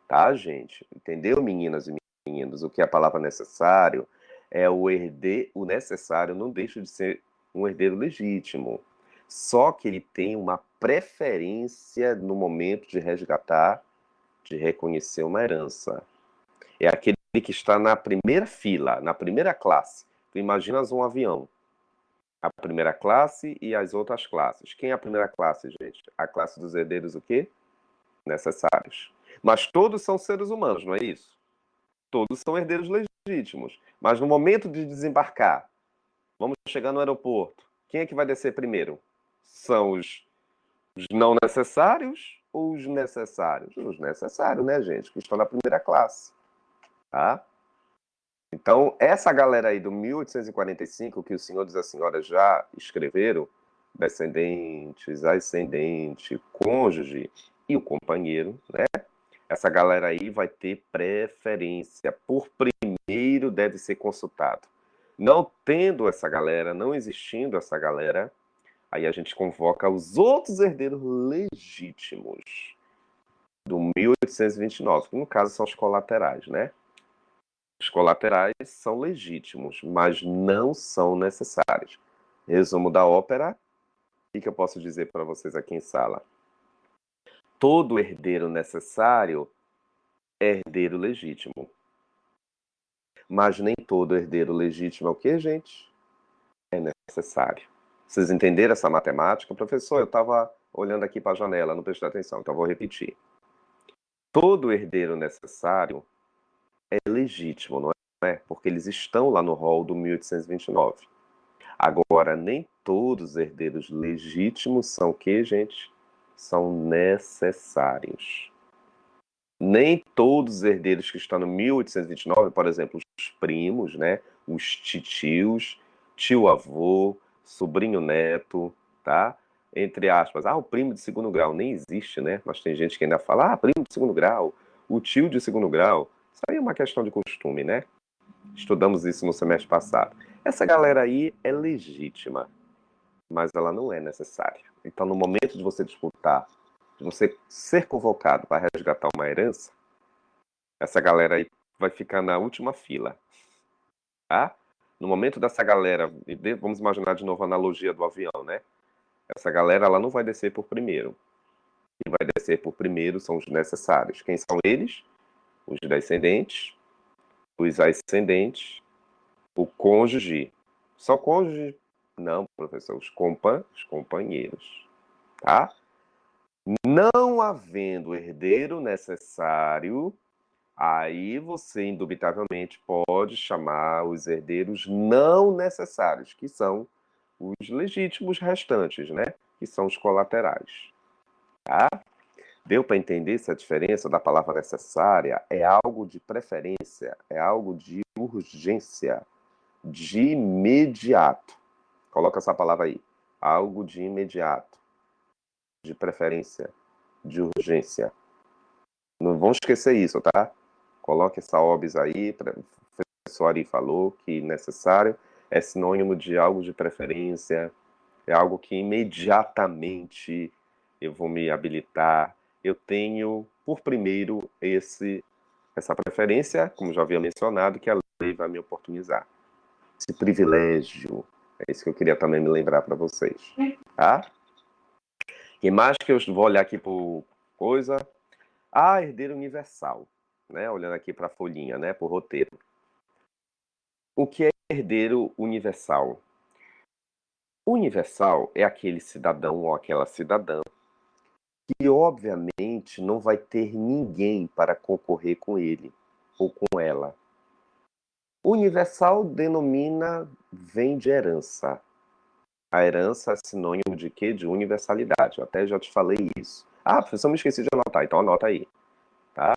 tá, gente? Entendeu, meninas e meninos? O que é a palavra necessário é o necessário não deixa de ser um herdeiro legítimo. Só que ele tem uma preferência no momento de resgatar, de reconhecer uma herança. É aquele que está na primeira fila, na primeira classe. Tu imaginas um avião. A primeira classe e as outras classes. Quem é a primeira classe, gente? A classe dos herdeiros o quê? Necessários. Mas todos são seres humanos, não é isso? Todos são herdeiros legítimos. Mas no momento de desembarcar, vamos chegar no aeroporto, quem é que vai descer primeiro? São os não necessários ou os necessários? Os necessários, né, gente? Que estão na primeira classe, tá? Então, essa galera aí do 1845, que o senhor e a senhora já escreveram, descendentes, ascendente, cônjuge e o companheiro, né? Essa galera aí vai ter preferência. Por primeiro deve ser consultado. Não tendo essa galera, não existindo essa galera, aí a gente convoca os outros herdeiros legítimos do 1829, que no caso são os colaterais, né? Os colaterais são legítimos, mas não são necessários. Resumo da ópera, o que eu posso dizer para vocês aqui em sala? Todo herdeiro necessário é herdeiro legítimo. Mas nem todo herdeiro legítimo é o quê, gente? É necessário. Vocês entenderam essa matemática? Professor, eu estava olhando aqui para a janela, não prestei atenção, então vou repetir. Todo herdeiro necessário é legítimo, não é? Porque eles estão lá no rol do 1829. Agora, nem todos os herdeiros legítimos são o quê, gente? São necessários. Nem todos os herdeiros que estão no 1829, por exemplo, os primos, né? Os titios, tio-avô, sobrinho-neto, tá? Entre aspas. Ah, o primo de segundo grau nem existe, né? Mas tem gente que ainda fala, ah, primo de segundo grau, o tio de segundo grau. Isso aí é uma questão de costume, né? Estudamos isso no semestre passado. Essa galera aí é legítima, mas ela não é necessária. Então, no momento de você disputar, de você ser convocado para resgatar uma herança, essa galera aí vai ficar na última fila, tá? No momento dessa galera, vamos imaginar de novo a analogia do avião, né? Essa galera, ela não vai descer por primeiro. Quem vai descer por primeiro são os necessários. Quem são eles? Os descendentes, os ascendentes, o cônjuge. Só cônjuge? Não, professor, os companheiros, tá? Não havendo herdeiro necessário, aí você indubitavelmente pode chamar os herdeiros não necessários, que são os legítimos restantes, né? Que são os colaterais, tá? Deu para entender essa diferença da palavra necessária? É algo de preferência, é algo de urgência. de imediato. Coloca essa palavra aí. Algo de imediato, de preferência, de urgência. Não vão esquecer isso, tá? Coloque essa OBS aí, o professor Ari falou que necessário, é sinônimo de algo de preferência, é algo que imediatamente eu vou me habilitar. Eu tenho, por primeiro, essa preferência, como já havia mencionado, que a lei vai me oportunizar. Esse privilégio, é isso que eu queria também me lembrar para vocês. Tá? E mais que eu vou olhar aqui por coisa. Ah, herdeiro universal. Né? Olhando aqui para a folhinha, né? Por roteiro. O que é herdeiro universal? Universal é aquele cidadão ou aquela cidadã que, obviamente, não vai ter ninguém para concorrer com ele ou com ela. Universal denomina, vem de herança. A herança é sinônimo de quê? De universalidade. Eu até já te falei isso. Ah, professor, me esqueci de anotar, então anota aí. Tá?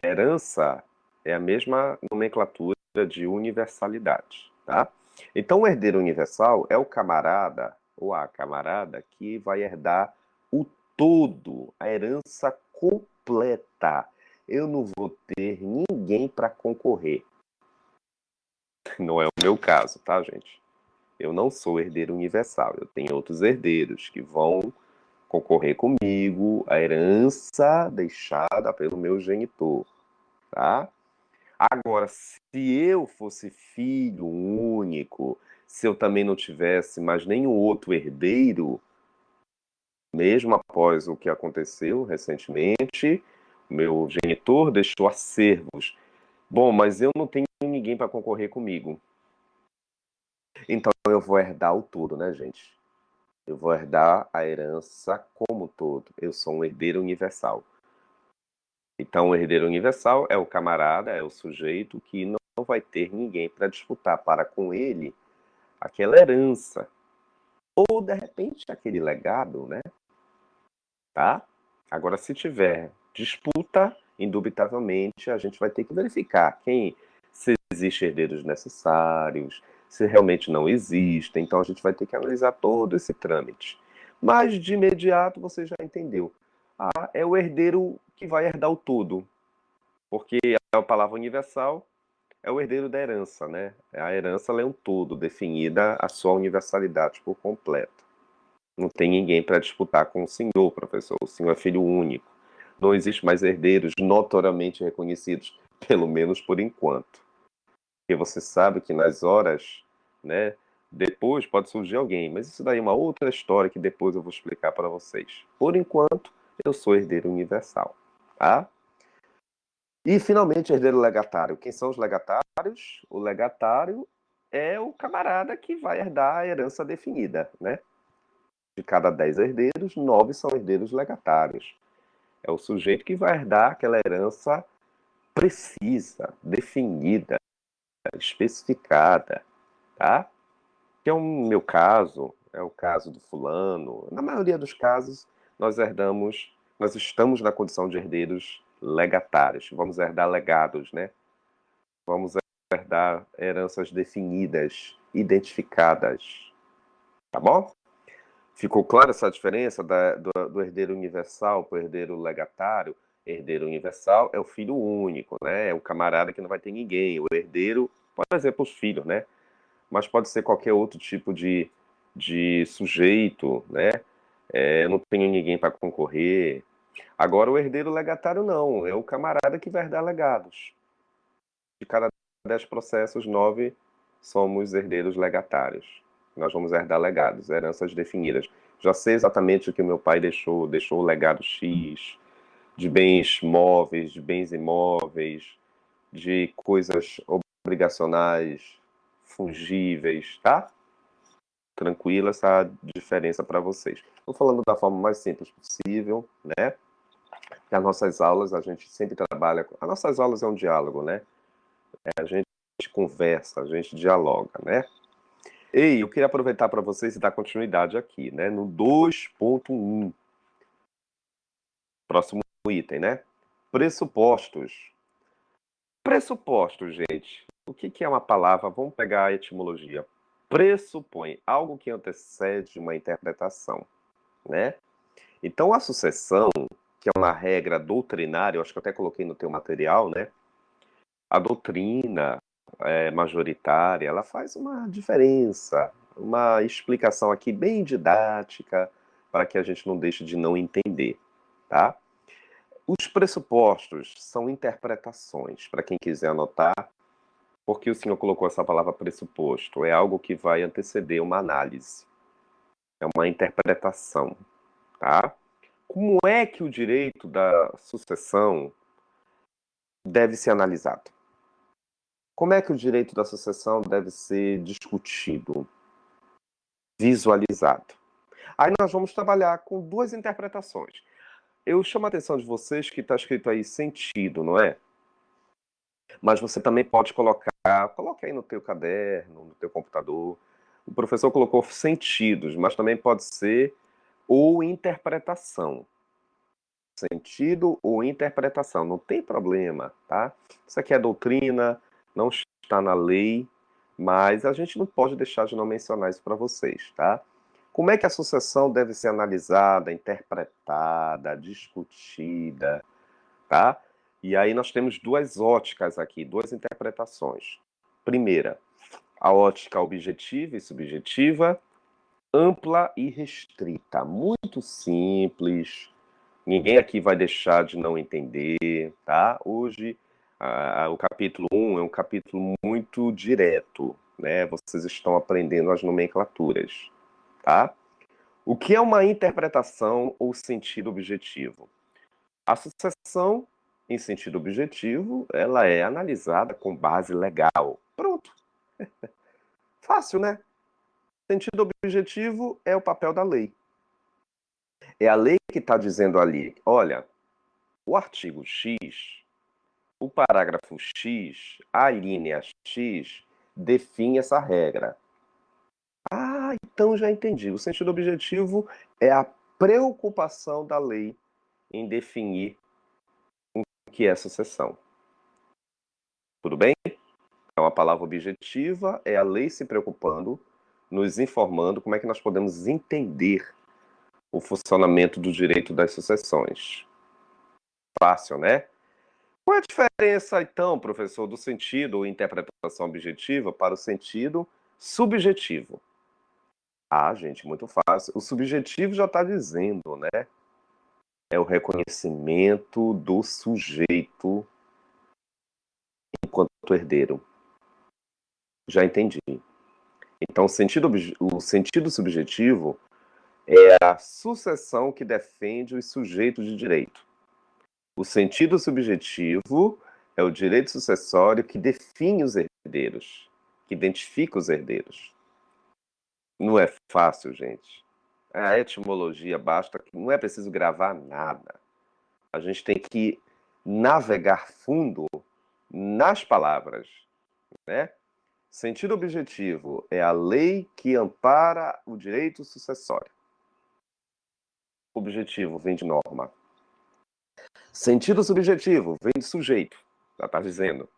Herança é a mesma nomenclatura de universalidade. Tá? Então, o herdeiro universal é o camarada ou a camarada que vai herdar o todo, a herança completa. Eu não vou ter ninguém para concorrer. Não é o meu caso, tá, gente? Eu não sou herdeiro universal. Eu tenho outros herdeiros que vão concorrer comigo a herança deixada pelo meu genitor, tá? Agora, se eu fosse filho único, se eu também não tivesse mais nenhum outro herdeiro, mesmo após o que aconteceu recentemente, meu genitor deixou acervos. Bom, mas eu não tenho ninguém para concorrer comigo. Então eu vou herdar o tudo, né, gente? Eu vou herdar a herança como um todo. Eu sou um herdeiro universal. Então, o herdeiro universal é o camarada, é o sujeito que não vai ter ninguém para disputar para com ele aquela herança. Ou, de repente, aquele legado, né? Tá? Agora, se tiver disputa, indubitavelmente, a gente vai ter que verificar se existem herdeiros necessários, se realmente não existem. Então, a gente vai ter que analisar todo esse trâmite. Mas, de imediato, você já entendeu. Ah, é o herdeiro que vai herdar o todo. Porque a palavra universal é o herdeiro da herança, né? A herança é um todo, definida a sua universalidade por completo. Não tem ninguém para disputar com o senhor, professor. O senhor é filho único. Não existe mais herdeiros notoriamente reconhecidos, pelo menos por enquanto. Porque você sabe que nas horas, né, depois pode surgir alguém, mas isso daí é uma outra história que depois eu vou explicar para vocês. Por enquanto, eu sou herdeiro universal, tá? E finalmente, herdeiro legatário. Quem são os legatários? O legatário é o camarada que vai herdar a herança definida, né? De cada 10 herdeiros, 9 são herdeiros legatários. É o sujeito que vai herdar aquela herança precisa, definida, especificada, tá? Que é o meu caso, é o caso do fulano. Na maioria dos casos, nós estamos na condição de herdeiros legatários. Vamos herdar legados, né? Vamos herdar heranças definidas, identificadas, tá bom? Ficou clara essa diferença do herdeiro universal para o herdeiro legatário? Herdeiro universal é o filho único, né? É o camarada que não vai ter ninguém. O herdeiro, por exemplo, os filhos, né? Mas pode ser qualquer outro tipo de sujeito, né? Eu não tenho ninguém para concorrer. Agora, o herdeiro legatário não. É o camarada que vai herdar legados. De cada 10 processos, 9 somos herdeiros legatários. Nós vamos herdar legados, heranças definidas. Já sei exatamente o que meu pai deixou. Deixou o legado X de bens móveis, de bens imóveis, de coisas obrigacionais, fungíveis, tá? Tranquila essa diferença para vocês. Estou falando da forma mais simples possível, né? Nas nossas aulas, a gente sempre trabalha. As nossas aulas é um diálogo, né? A gente conversa, a gente dialoga, né? Ei, eu queria aproveitar para vocês e dar continuidade aqui, né? No 2.1, próximo item, né? Pressupostos. Pressupostos, gente. O que que é uma palavra? Vamos pegar a etimologia. Pressupõe algo que antecede uma interpretação, né? Então, a sucessão, que é uma regra doutrinária, eu acho que eu até coloquei no teu material, né? A doutrina majoritária, ela faz uma diferença, uma explicação aqui bem didática, para que a gente não deixe de não entender, tá? Os pressupostos são interpretações, para quem quiser anotar, porque o senhor colocou essa palavra pressuposto, é algo que vai anteceder uma análise, é uma interpretação, tá? Como é que o direito da sucessão deve ser analisado? Como é que o direito da sucessão deve ser discutido, visualizado? Aí nós vamos trabalhar com duas interpretações. Eu chamo a atenção de vocês que está escrito aí sentido, não é? Mas você também pode coloque aí no teu caderno, no teu computador. O professor colocou sentidos, mas também pode ser ou interpretação. Sentido ou interpretação, não tem problema, tá? Isso aqui é doutrina, não está na lei, mas a gente não pode deixar de não mencionar isso para vocês, tá? Como é que a sucessão deve ser analisada, interpretada, discutida, tá? E aí nós temos duas óticas aqui, duas interpretações. Primeira, a ótica objetiva e subjetiva, ampla e restrita. Muito simples, ninguém aqui vai deixar de não entender, tá? Hoje, o capítulo 1 é um capítulo muito direto, né? Vocês estão aprendendo as nomenclaturas, tá? O que é uma interpretação ou sentido objetivo? A sucessão, em sentido objetivo, ela é analisada com base legal. Pronto. Fácil, né? Sentido objetivo é o papel da lei. É a lei que está dizendo ali, olha, o artigo X, o parágrafo X, a linha X, define essa regra. Ah, então já entendi. O sentido objetivo é a preocupação da lei em definir o que é sucessão. Tudo bem? Então, a palavra objetiva é a lei se preocupando, nos informando como é que nós podemos entender o funcionamento do direito das sucessões. Fácil, né? Qual é a diferença, então, professor, do sentido ou interpretação objetiva para o sentido subjetivo? Ah, gente, muito fácil. O subjetivo já está dizendo, né? É o reconhecimento do sujeito enquanto herdeiro. Já entendi. Então, o sentido subjetivo é a sucessão que defende os sujeitos de direito. O sentido subjetivo é o direito sucessório que define os herdeiros, que identifica os herdeiros. Não é fácil, gente. A etimologia basta, não é preciso gravar nada. A gente tem que navegar fundo nas palavras, né? Sentido objetivo é a lei que ampara o direito sucessório. Objetivo vem de norma. Sentido subjetivo vem de sujeito, já está dizendo.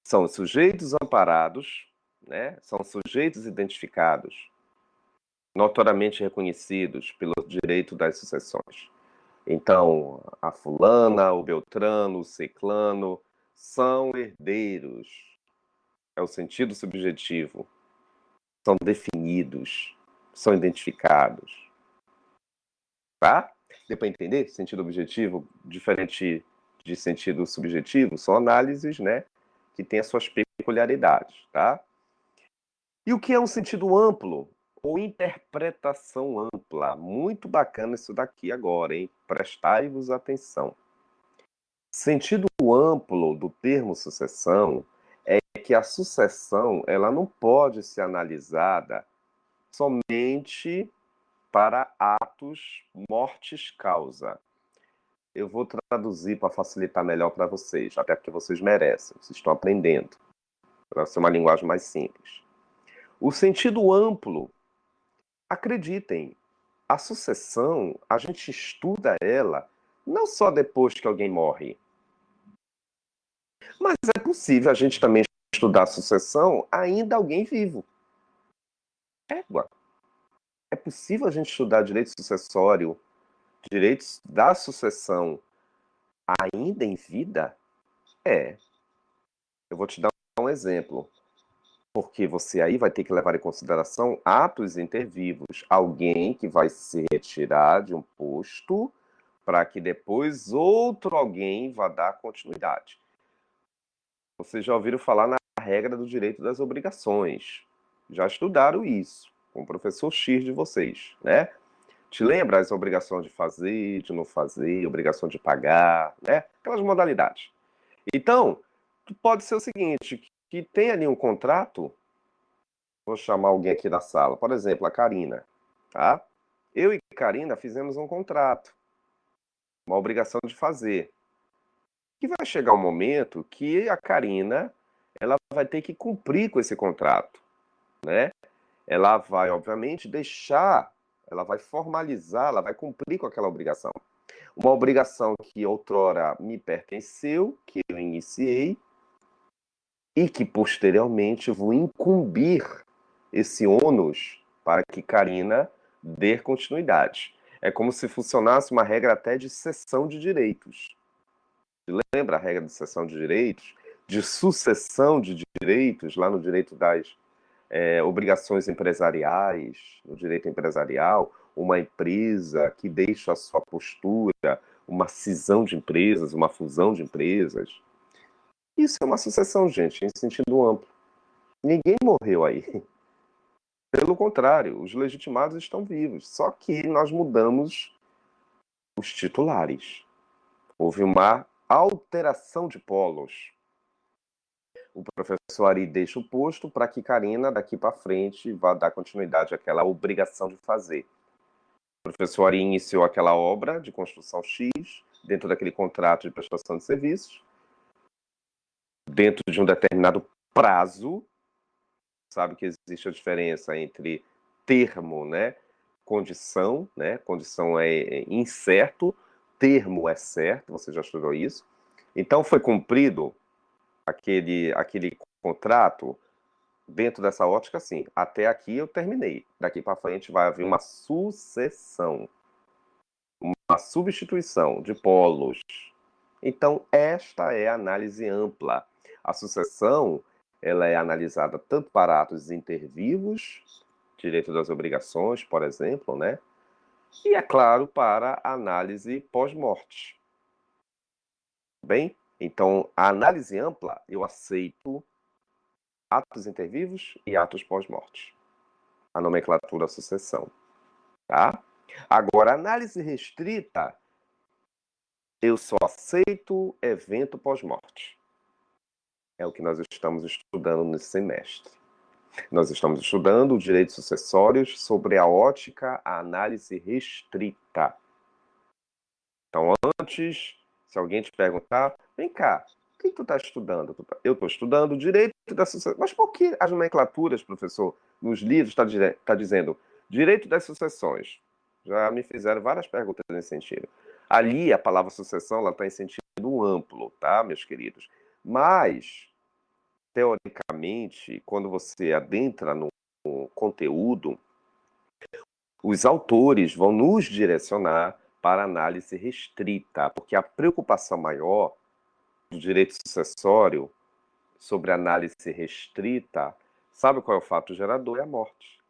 São os sujeitos amparados, né? São sujeitos identificados, notoriamente reconhecidos pelo direito das sucessões. Então, a fulana, o beltrano, o ciclano são herdeiros. É o sentido subjetivo. São definidos, são identificados. Tá? Deu para entender? Sentido objetivo, diferente de sentido subjetivo, são análises, né, que têm as suas peculiaridades, tá? E o que é um sentido amplo? Ou interpretação ampla? Muito bacana isso daqui agora, hein? Prestai-vos atenção. Sentido amplo do termo sucessão é que a sucessão ela não pode ser analisada somente para atos mortis causa. Eu vou traduzir para facilitar melhor para vocês, até porque vocês merecem, vocês estão aprendendo. Para ser uma linguagem mais simples. O sentido amplo, acreditem, a sucessão, a gente estuda ela não só depois que alguém morre, mas é possível a gente também estudar sucessão, ainda alguém vivo. Égua. É possível a gente estudar direito sucessório, direitos da sucessão, ainda em vida? É. Eu vou te dar um exemplo. Porque você aí vai ter que levar em consideração atos intervivos. Alguém que vai se retirar de um posto para que depois outro alguém vá dar continuidade. Vocês já ouviram falar na regra do direito das obrigações. Já estudaram isso com o professor X de vocês, né? Te lembra as obrigações de fazer, de não fazer, obrigação de pagar, né? Aquelas modalidades. Então, pode ser o seguinte, que tem ali um contrato. Vou chamar alguém aqui da sala. Por exemplo, a Karina, tá? Eu e Karina fizemos um contrato, uma obrigação de fazer. E vai chegar um momento que a Karina, ela vai ter que cumprir com esse contrato, né? Ela vai, obviamente, ela vai formalizar, ela vai cumprir com aquela obrigação. Uma obrigação que outrora me pertenceu, que eu iniciei, e que posteriormente vou incumbir esse ônus para que Karina dê continuidade. É como se funcionasse uma regra até de cessão de direitos. Você lembra a regra de cessão de direitos? De sucessão de direitos, lá no direito das obrigações empresariais, no direito empresarial, uma empresa que deixa a sua postura, uma cisão de empresas, uma fusão de empresas. Isso é uma sucessão, gente, em sentido amplo. Ninguém morreu aí. Pelo contrário, os legitimados estão vivos. Só que nós mudamos os titulares. Houve uma alteração de polos. O professor Ari deixa o posto para que Karina, daqui para frente, vá dar continuidade àquela obrigação de fazer. O professor Ari iniciou aquela obra de construção X, dentro daquele contrato de prestação de serviços, dentro de um determinado prazo. Sabe que existe a diferença entre termo, né? Condição, né? Condição é incerto, termo é certo, você já estudou isso. Então foi cumprido aquele contrato dentro dessa ótica, sim. Até aqui eu terminei. Daqui para frente vai haver uma sucessão, uma substituição de polos. Então esta é a análise ampla. A sucessão ela é analisada tanto para atos intervivos, direito das obrigações, por exemplo, né? E, é claro, para a análise pós-morte. Bem, então, a análise ampla, eu aceito atos intervivos e atos pós-morte. A nomenclatura sucessão, tá? Agora, a análise restrita, eu só aceito evento pós-morte. É o que nós estamos estudando nesse semestre. Nós estamos estudando direitos sucessórios sobre a ótica, a análise restrita. Então, antes, se alguém te perguntar, vem cá, o que tu está estudando? Eu estou estudando direito da sucessão. Mas por que as nomenclaturas, professor, nos livros está dizendo direito das sucessões? Já me fizeram várias perguntas nesse sentido. Ali, a palavra sucessão está em sentido amplo, tá, meus queridos? Mas, teoricamente, quando você adentra no conteúdo, os autores vão nos direcionar para análise restrita, porque a preocupação maior do direito sucessório sobre análise restrita, sabe qual é o fato gerador? É a morte.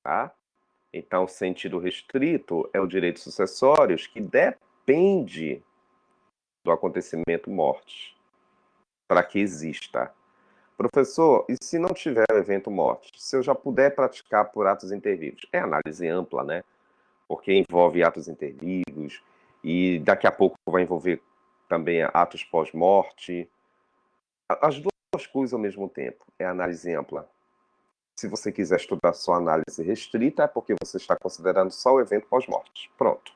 Tá? Então, sentido restrito é o direito sucessórios que depende do acontecimento morte para que exista. Professor, e se não tiver o evento morte? Se eu já puder praticar por atos intervivos? É análise ampla, né? Porque envolve atos intervivos e daqui a pouco vai envolver também atos pós-morte. As duas coisas ao mesmo tempo. É análise ampla. Se você quiser estudar só análise restrita, é porque você está considerando só o evento pós-morte. Pronto.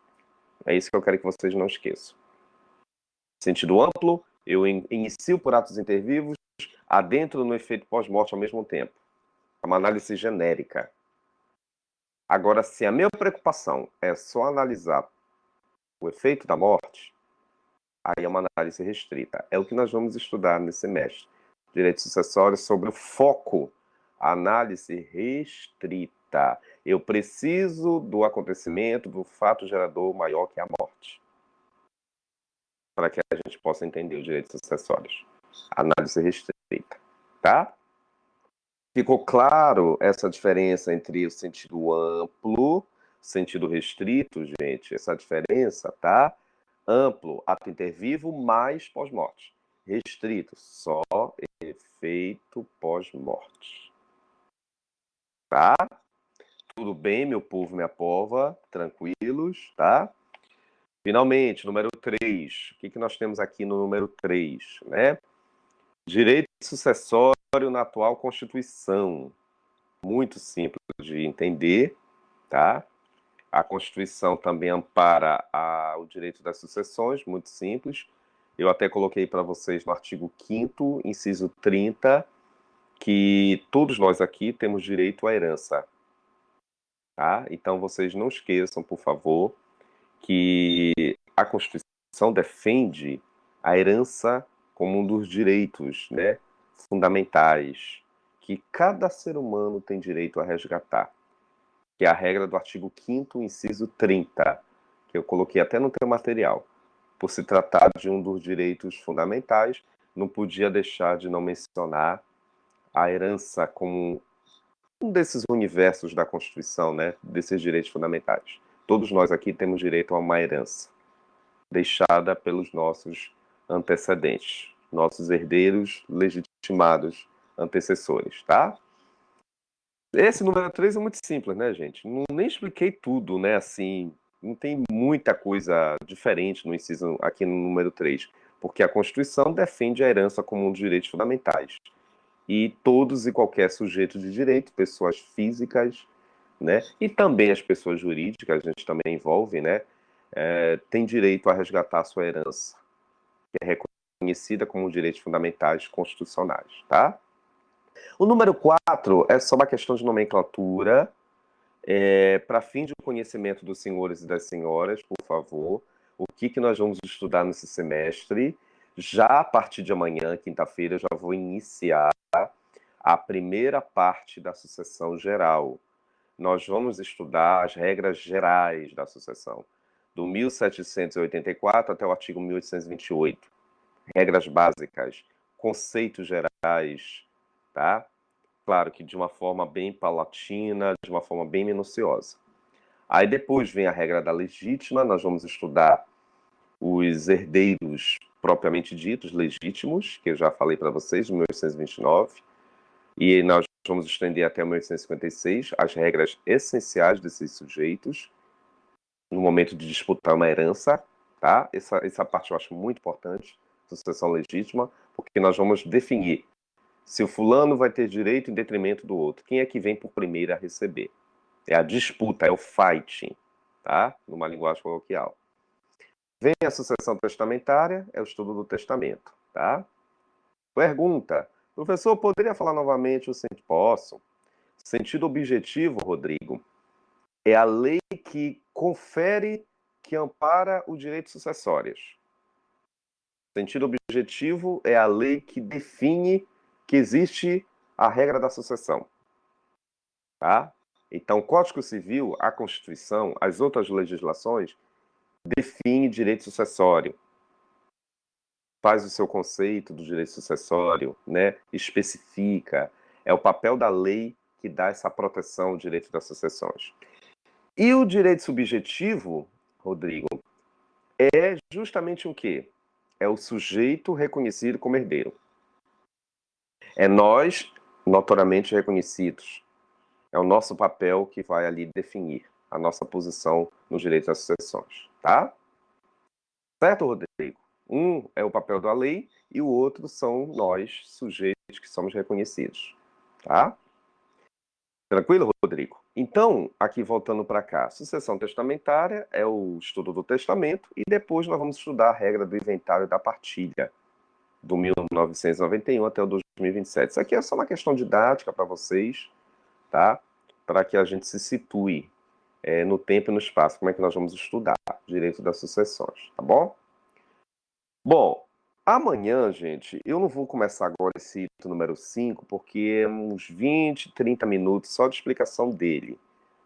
É isso que eu quero que vocês não esqueçam. Sentido amplo, eu inicio por atos intervivos, adentro no efeito pós-morte ao mesmo tempo. É uma análise genérica. Agora, se a minha preocupação é só analisar o efeito da morte, aí é uma análise restrita. É o que nós vamos estudar nesse semestre. Direito sucessório sobre o foco, análise restrita. Eu preciso do acontecimento, do fato gerador maior que a morte, para que a gente possa entender os direitos sucessórios. Análise restrita, tá? Ficou claro essa diferença entre o sentido amplo, sentido restrito, gente? Essa diferença, tá? Amplo, ato intervivo mais pós-morte. Restrito, só efeito pós-morte. Tá? Tudo bem, meu povo, minha pova? Tranquilos, tá? Finalmente, número 3. O que nós temos aqui no número 3, né? Direito sucessório na atual Constituição. Muito simples de entender, tá? A Constituição também ampara o direito das sucessões, muito simples. Eu até coloquei para vocês no artigo 5º, inciso 30, que todos nós aqui temos direito à herança, tá? Então vocês não esqueçam, por favor, que a Constituição defende a herança como um dos direitos, né, fundamentais que cada ser humano tem direito a resgatar, que é a regra do artigo 5º, inciso 30, que eu coloquei até no teu material. Por se tratar de um dos direitos fundamentais, não podia deixar de não mencionar a herança como um desses universos da Constituição, né, desses direitos fundamentais. Todos nós aqui temos direito a uma herança deixada pelos nossos antecedentes, nossos herdeiros legitimados antecessores, tá? Esse número 3 é muito simples, né, gente? Não, nem expliquei tudo, né, assim, não tem muita coisa diferente no inciso aqui no número 3, porque a Constituição defende a herança como um dos direitos fundamentais. E todos e qualquer sujeito de direito, pessoas físicas, né, e também as pessoas jurídicas, a gente também envolve, né, tem direito a resgatar a sua herança, que é reconhecida como direitos fundamentais constitucionais, tá? O número 4 é só uma questão de nomenclatura, para fim de conhecimento dos senhores e das senhoras, por favor, o que nós vamos estudar nesse semestre. Já a partir de amanhã, quinta-feira, eu já vou iniciar a primeira parte da sucessão geral. Nós vamos estudar as regras gerais da sucessão, do 1784 até o artigo 1828. Regras básicas, conceitos gerais, tá? Claro que de uma forma bem paulatina, de uma forma bem minuciosa. Aí depois vem a regra da legítima, nós vamos estudar os herdeiros propriamente ditos, legítimos, que eu já falei para vocês, de 1829, e nós vamos estender até 1856 as regras essenciais desses sujeitos no momento de disputar uma herança, tá? Essa parte eu acho muito importante, sucessão legítima, porque nós vamos definir se o fulano vai ter direito em detrimento do outro. Quem é que vem por primeiro a receber? É a disputa, é o fighting, tá? Numa linguagem coloquial. Vem a sucessão testamentária, é o estudo do testamento, tá? Pergunta, professor, poderia falar novamente o sentido? Posso. Sentido objetivo, Rodrigo, é a lei que confere, que ampara o direito sucessórios. Sentido objetivo é a lei que define que existe a regra da sucessão, tá? Então, o Código Civil, a Constituição, as outras legislações define direito sucessório, faz o seu conceito do direito sucessório, né? Especifica, é o papel da lei que dá essa proteção ao direito das sucessões. E o direito subjetivo, Rodrigo, é justamente o quê? É o sujeito reconhecido como herdeiro. É nós, notoriamente reconhecidos. É o nosso papel que vai ali definir a nossa posição no direito às sucessões, tá? Certo, Rodrigo? Um é o papel da lei e o outro são nós, sujeitos que somos reconhecidos, tá? Tranquilo, Rodrigo? Então, aqui voltando para cá, sucessão testamentária é o estudo do testamento e depois nós vamos estudar a regra do inventário da partilha, do 1991 até o 2027. Isso aqui é só uma questão didática para vocês, tá? Para que a gente se situe no tempo e no espaço, como é que nós vamos estudar direito das sucessões, tá bom? Bom, Amanhã, gente, eu não vou começar agora esse item número 5, porque é uns 20, 30 minutos só de explicação dele,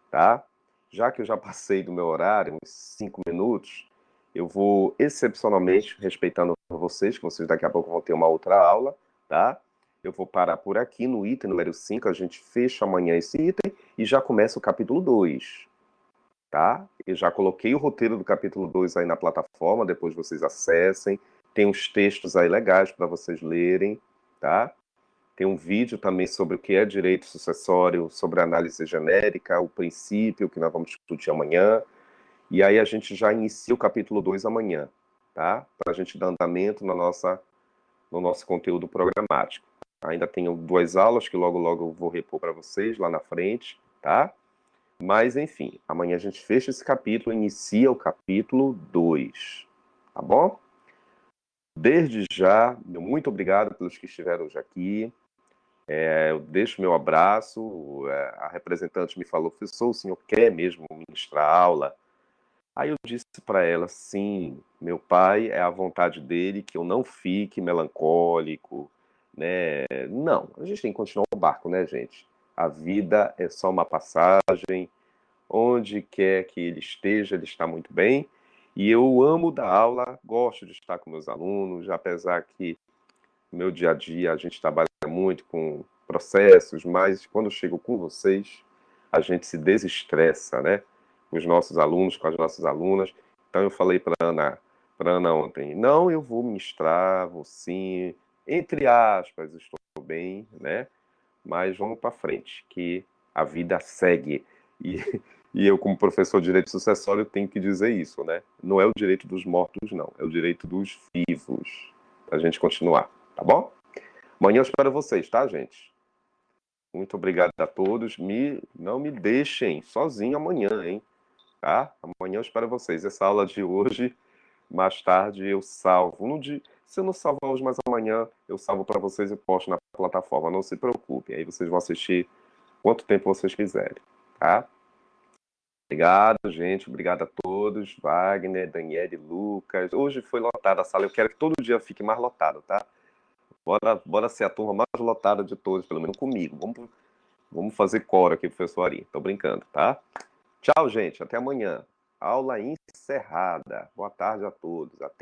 tá? Já que eu já passei do meu horário, uns 5 minutos, eu vou excepcionalmente, respeitando vocês, que vocês daqui a pouco vão ter uma outra aula, tá? Eu vou parar por aqui no item número 5. A gente fecha amanhã esse item e já começa o capítulo 2, tá? Eu já coloquei o roteiro do capítulo 2 aí na plataforma, depois vocês acessem. Tem uns textos aí legais para vocês lerem, tá? Tem um vídeo também sobre o que é direito sucessório, sobre a análise genérica, o princípio que nós vamos discutir amanhã. E aí a gente já inicia o capítulo 2 amanhã, tá? Para a gente dar andamento no nosso conteúdo programático. Ainda tenho 2 aulas que logo logo eu vou repor para vocês lá na frente, tá? Mas, enfim, amanhã a gente fecha esse capítulo, inicia o capítulo 2, tá bom? Desde já, muito obrigado pelos que estiveram hoje aqui. Eu deixo meu abraço. A representante me falou: professor, o senhor quer mesmo ministrar aula? Aí eu disse para ela: sim, meu pai, é a vontade dele que eu não fique melancólico, né? Não, a gente tem que continuar o barco, né, gente? A vida é só uma passagem. Onde quer que ele está muito bem. E eu amo dar aula, gosto de estar com meus alunos, apesar que no meu dia a dia a gente trabalha muito com processos, mas quando eu chego com vocês, a gente se desestressa, né? Com os nossos alunos, com as nossas alunas. Então eu falei para Ana ontem, não, eu vou ministrar, vou sim, entre aspas, estou bem, né? Mas vamos para frente, que a vida segue. E, e eu, como professor de direito sucessório, tenho que dizer isso, né? Não é o direito dos mortos, não. É o direito dos vivos. Para a gente continuar, tá bom? Amanhã eu espero vocês, tá, gente? Muito obrigado a todos. Não me deixem sozinho amanhã, hein? Tá? Amanhã eu espero vocês. Essa aula de hoje, mais tarde, eu salvo. Se eu não salvar hoje, mas amanhã eu salvo para vocês e posto na plataforma. Não se preocupem. Aí vocês vão assistir quanto tempo vocês quiserem, tá? Obrigado, gente. Obrigado a todos. Wagner, Daniele, Lucas. Hoje foi lotada a sala. Eu quero que todo dia fique mais lotado, tá? Bora ser a turma mais lotada de todos, pelo menos comigo. Vamos fazer coro aqui, professor Ari. Tô brincando, tá? Tchau, gente. Até amanhã. Aula encerrada. Boa tarde a todos. Até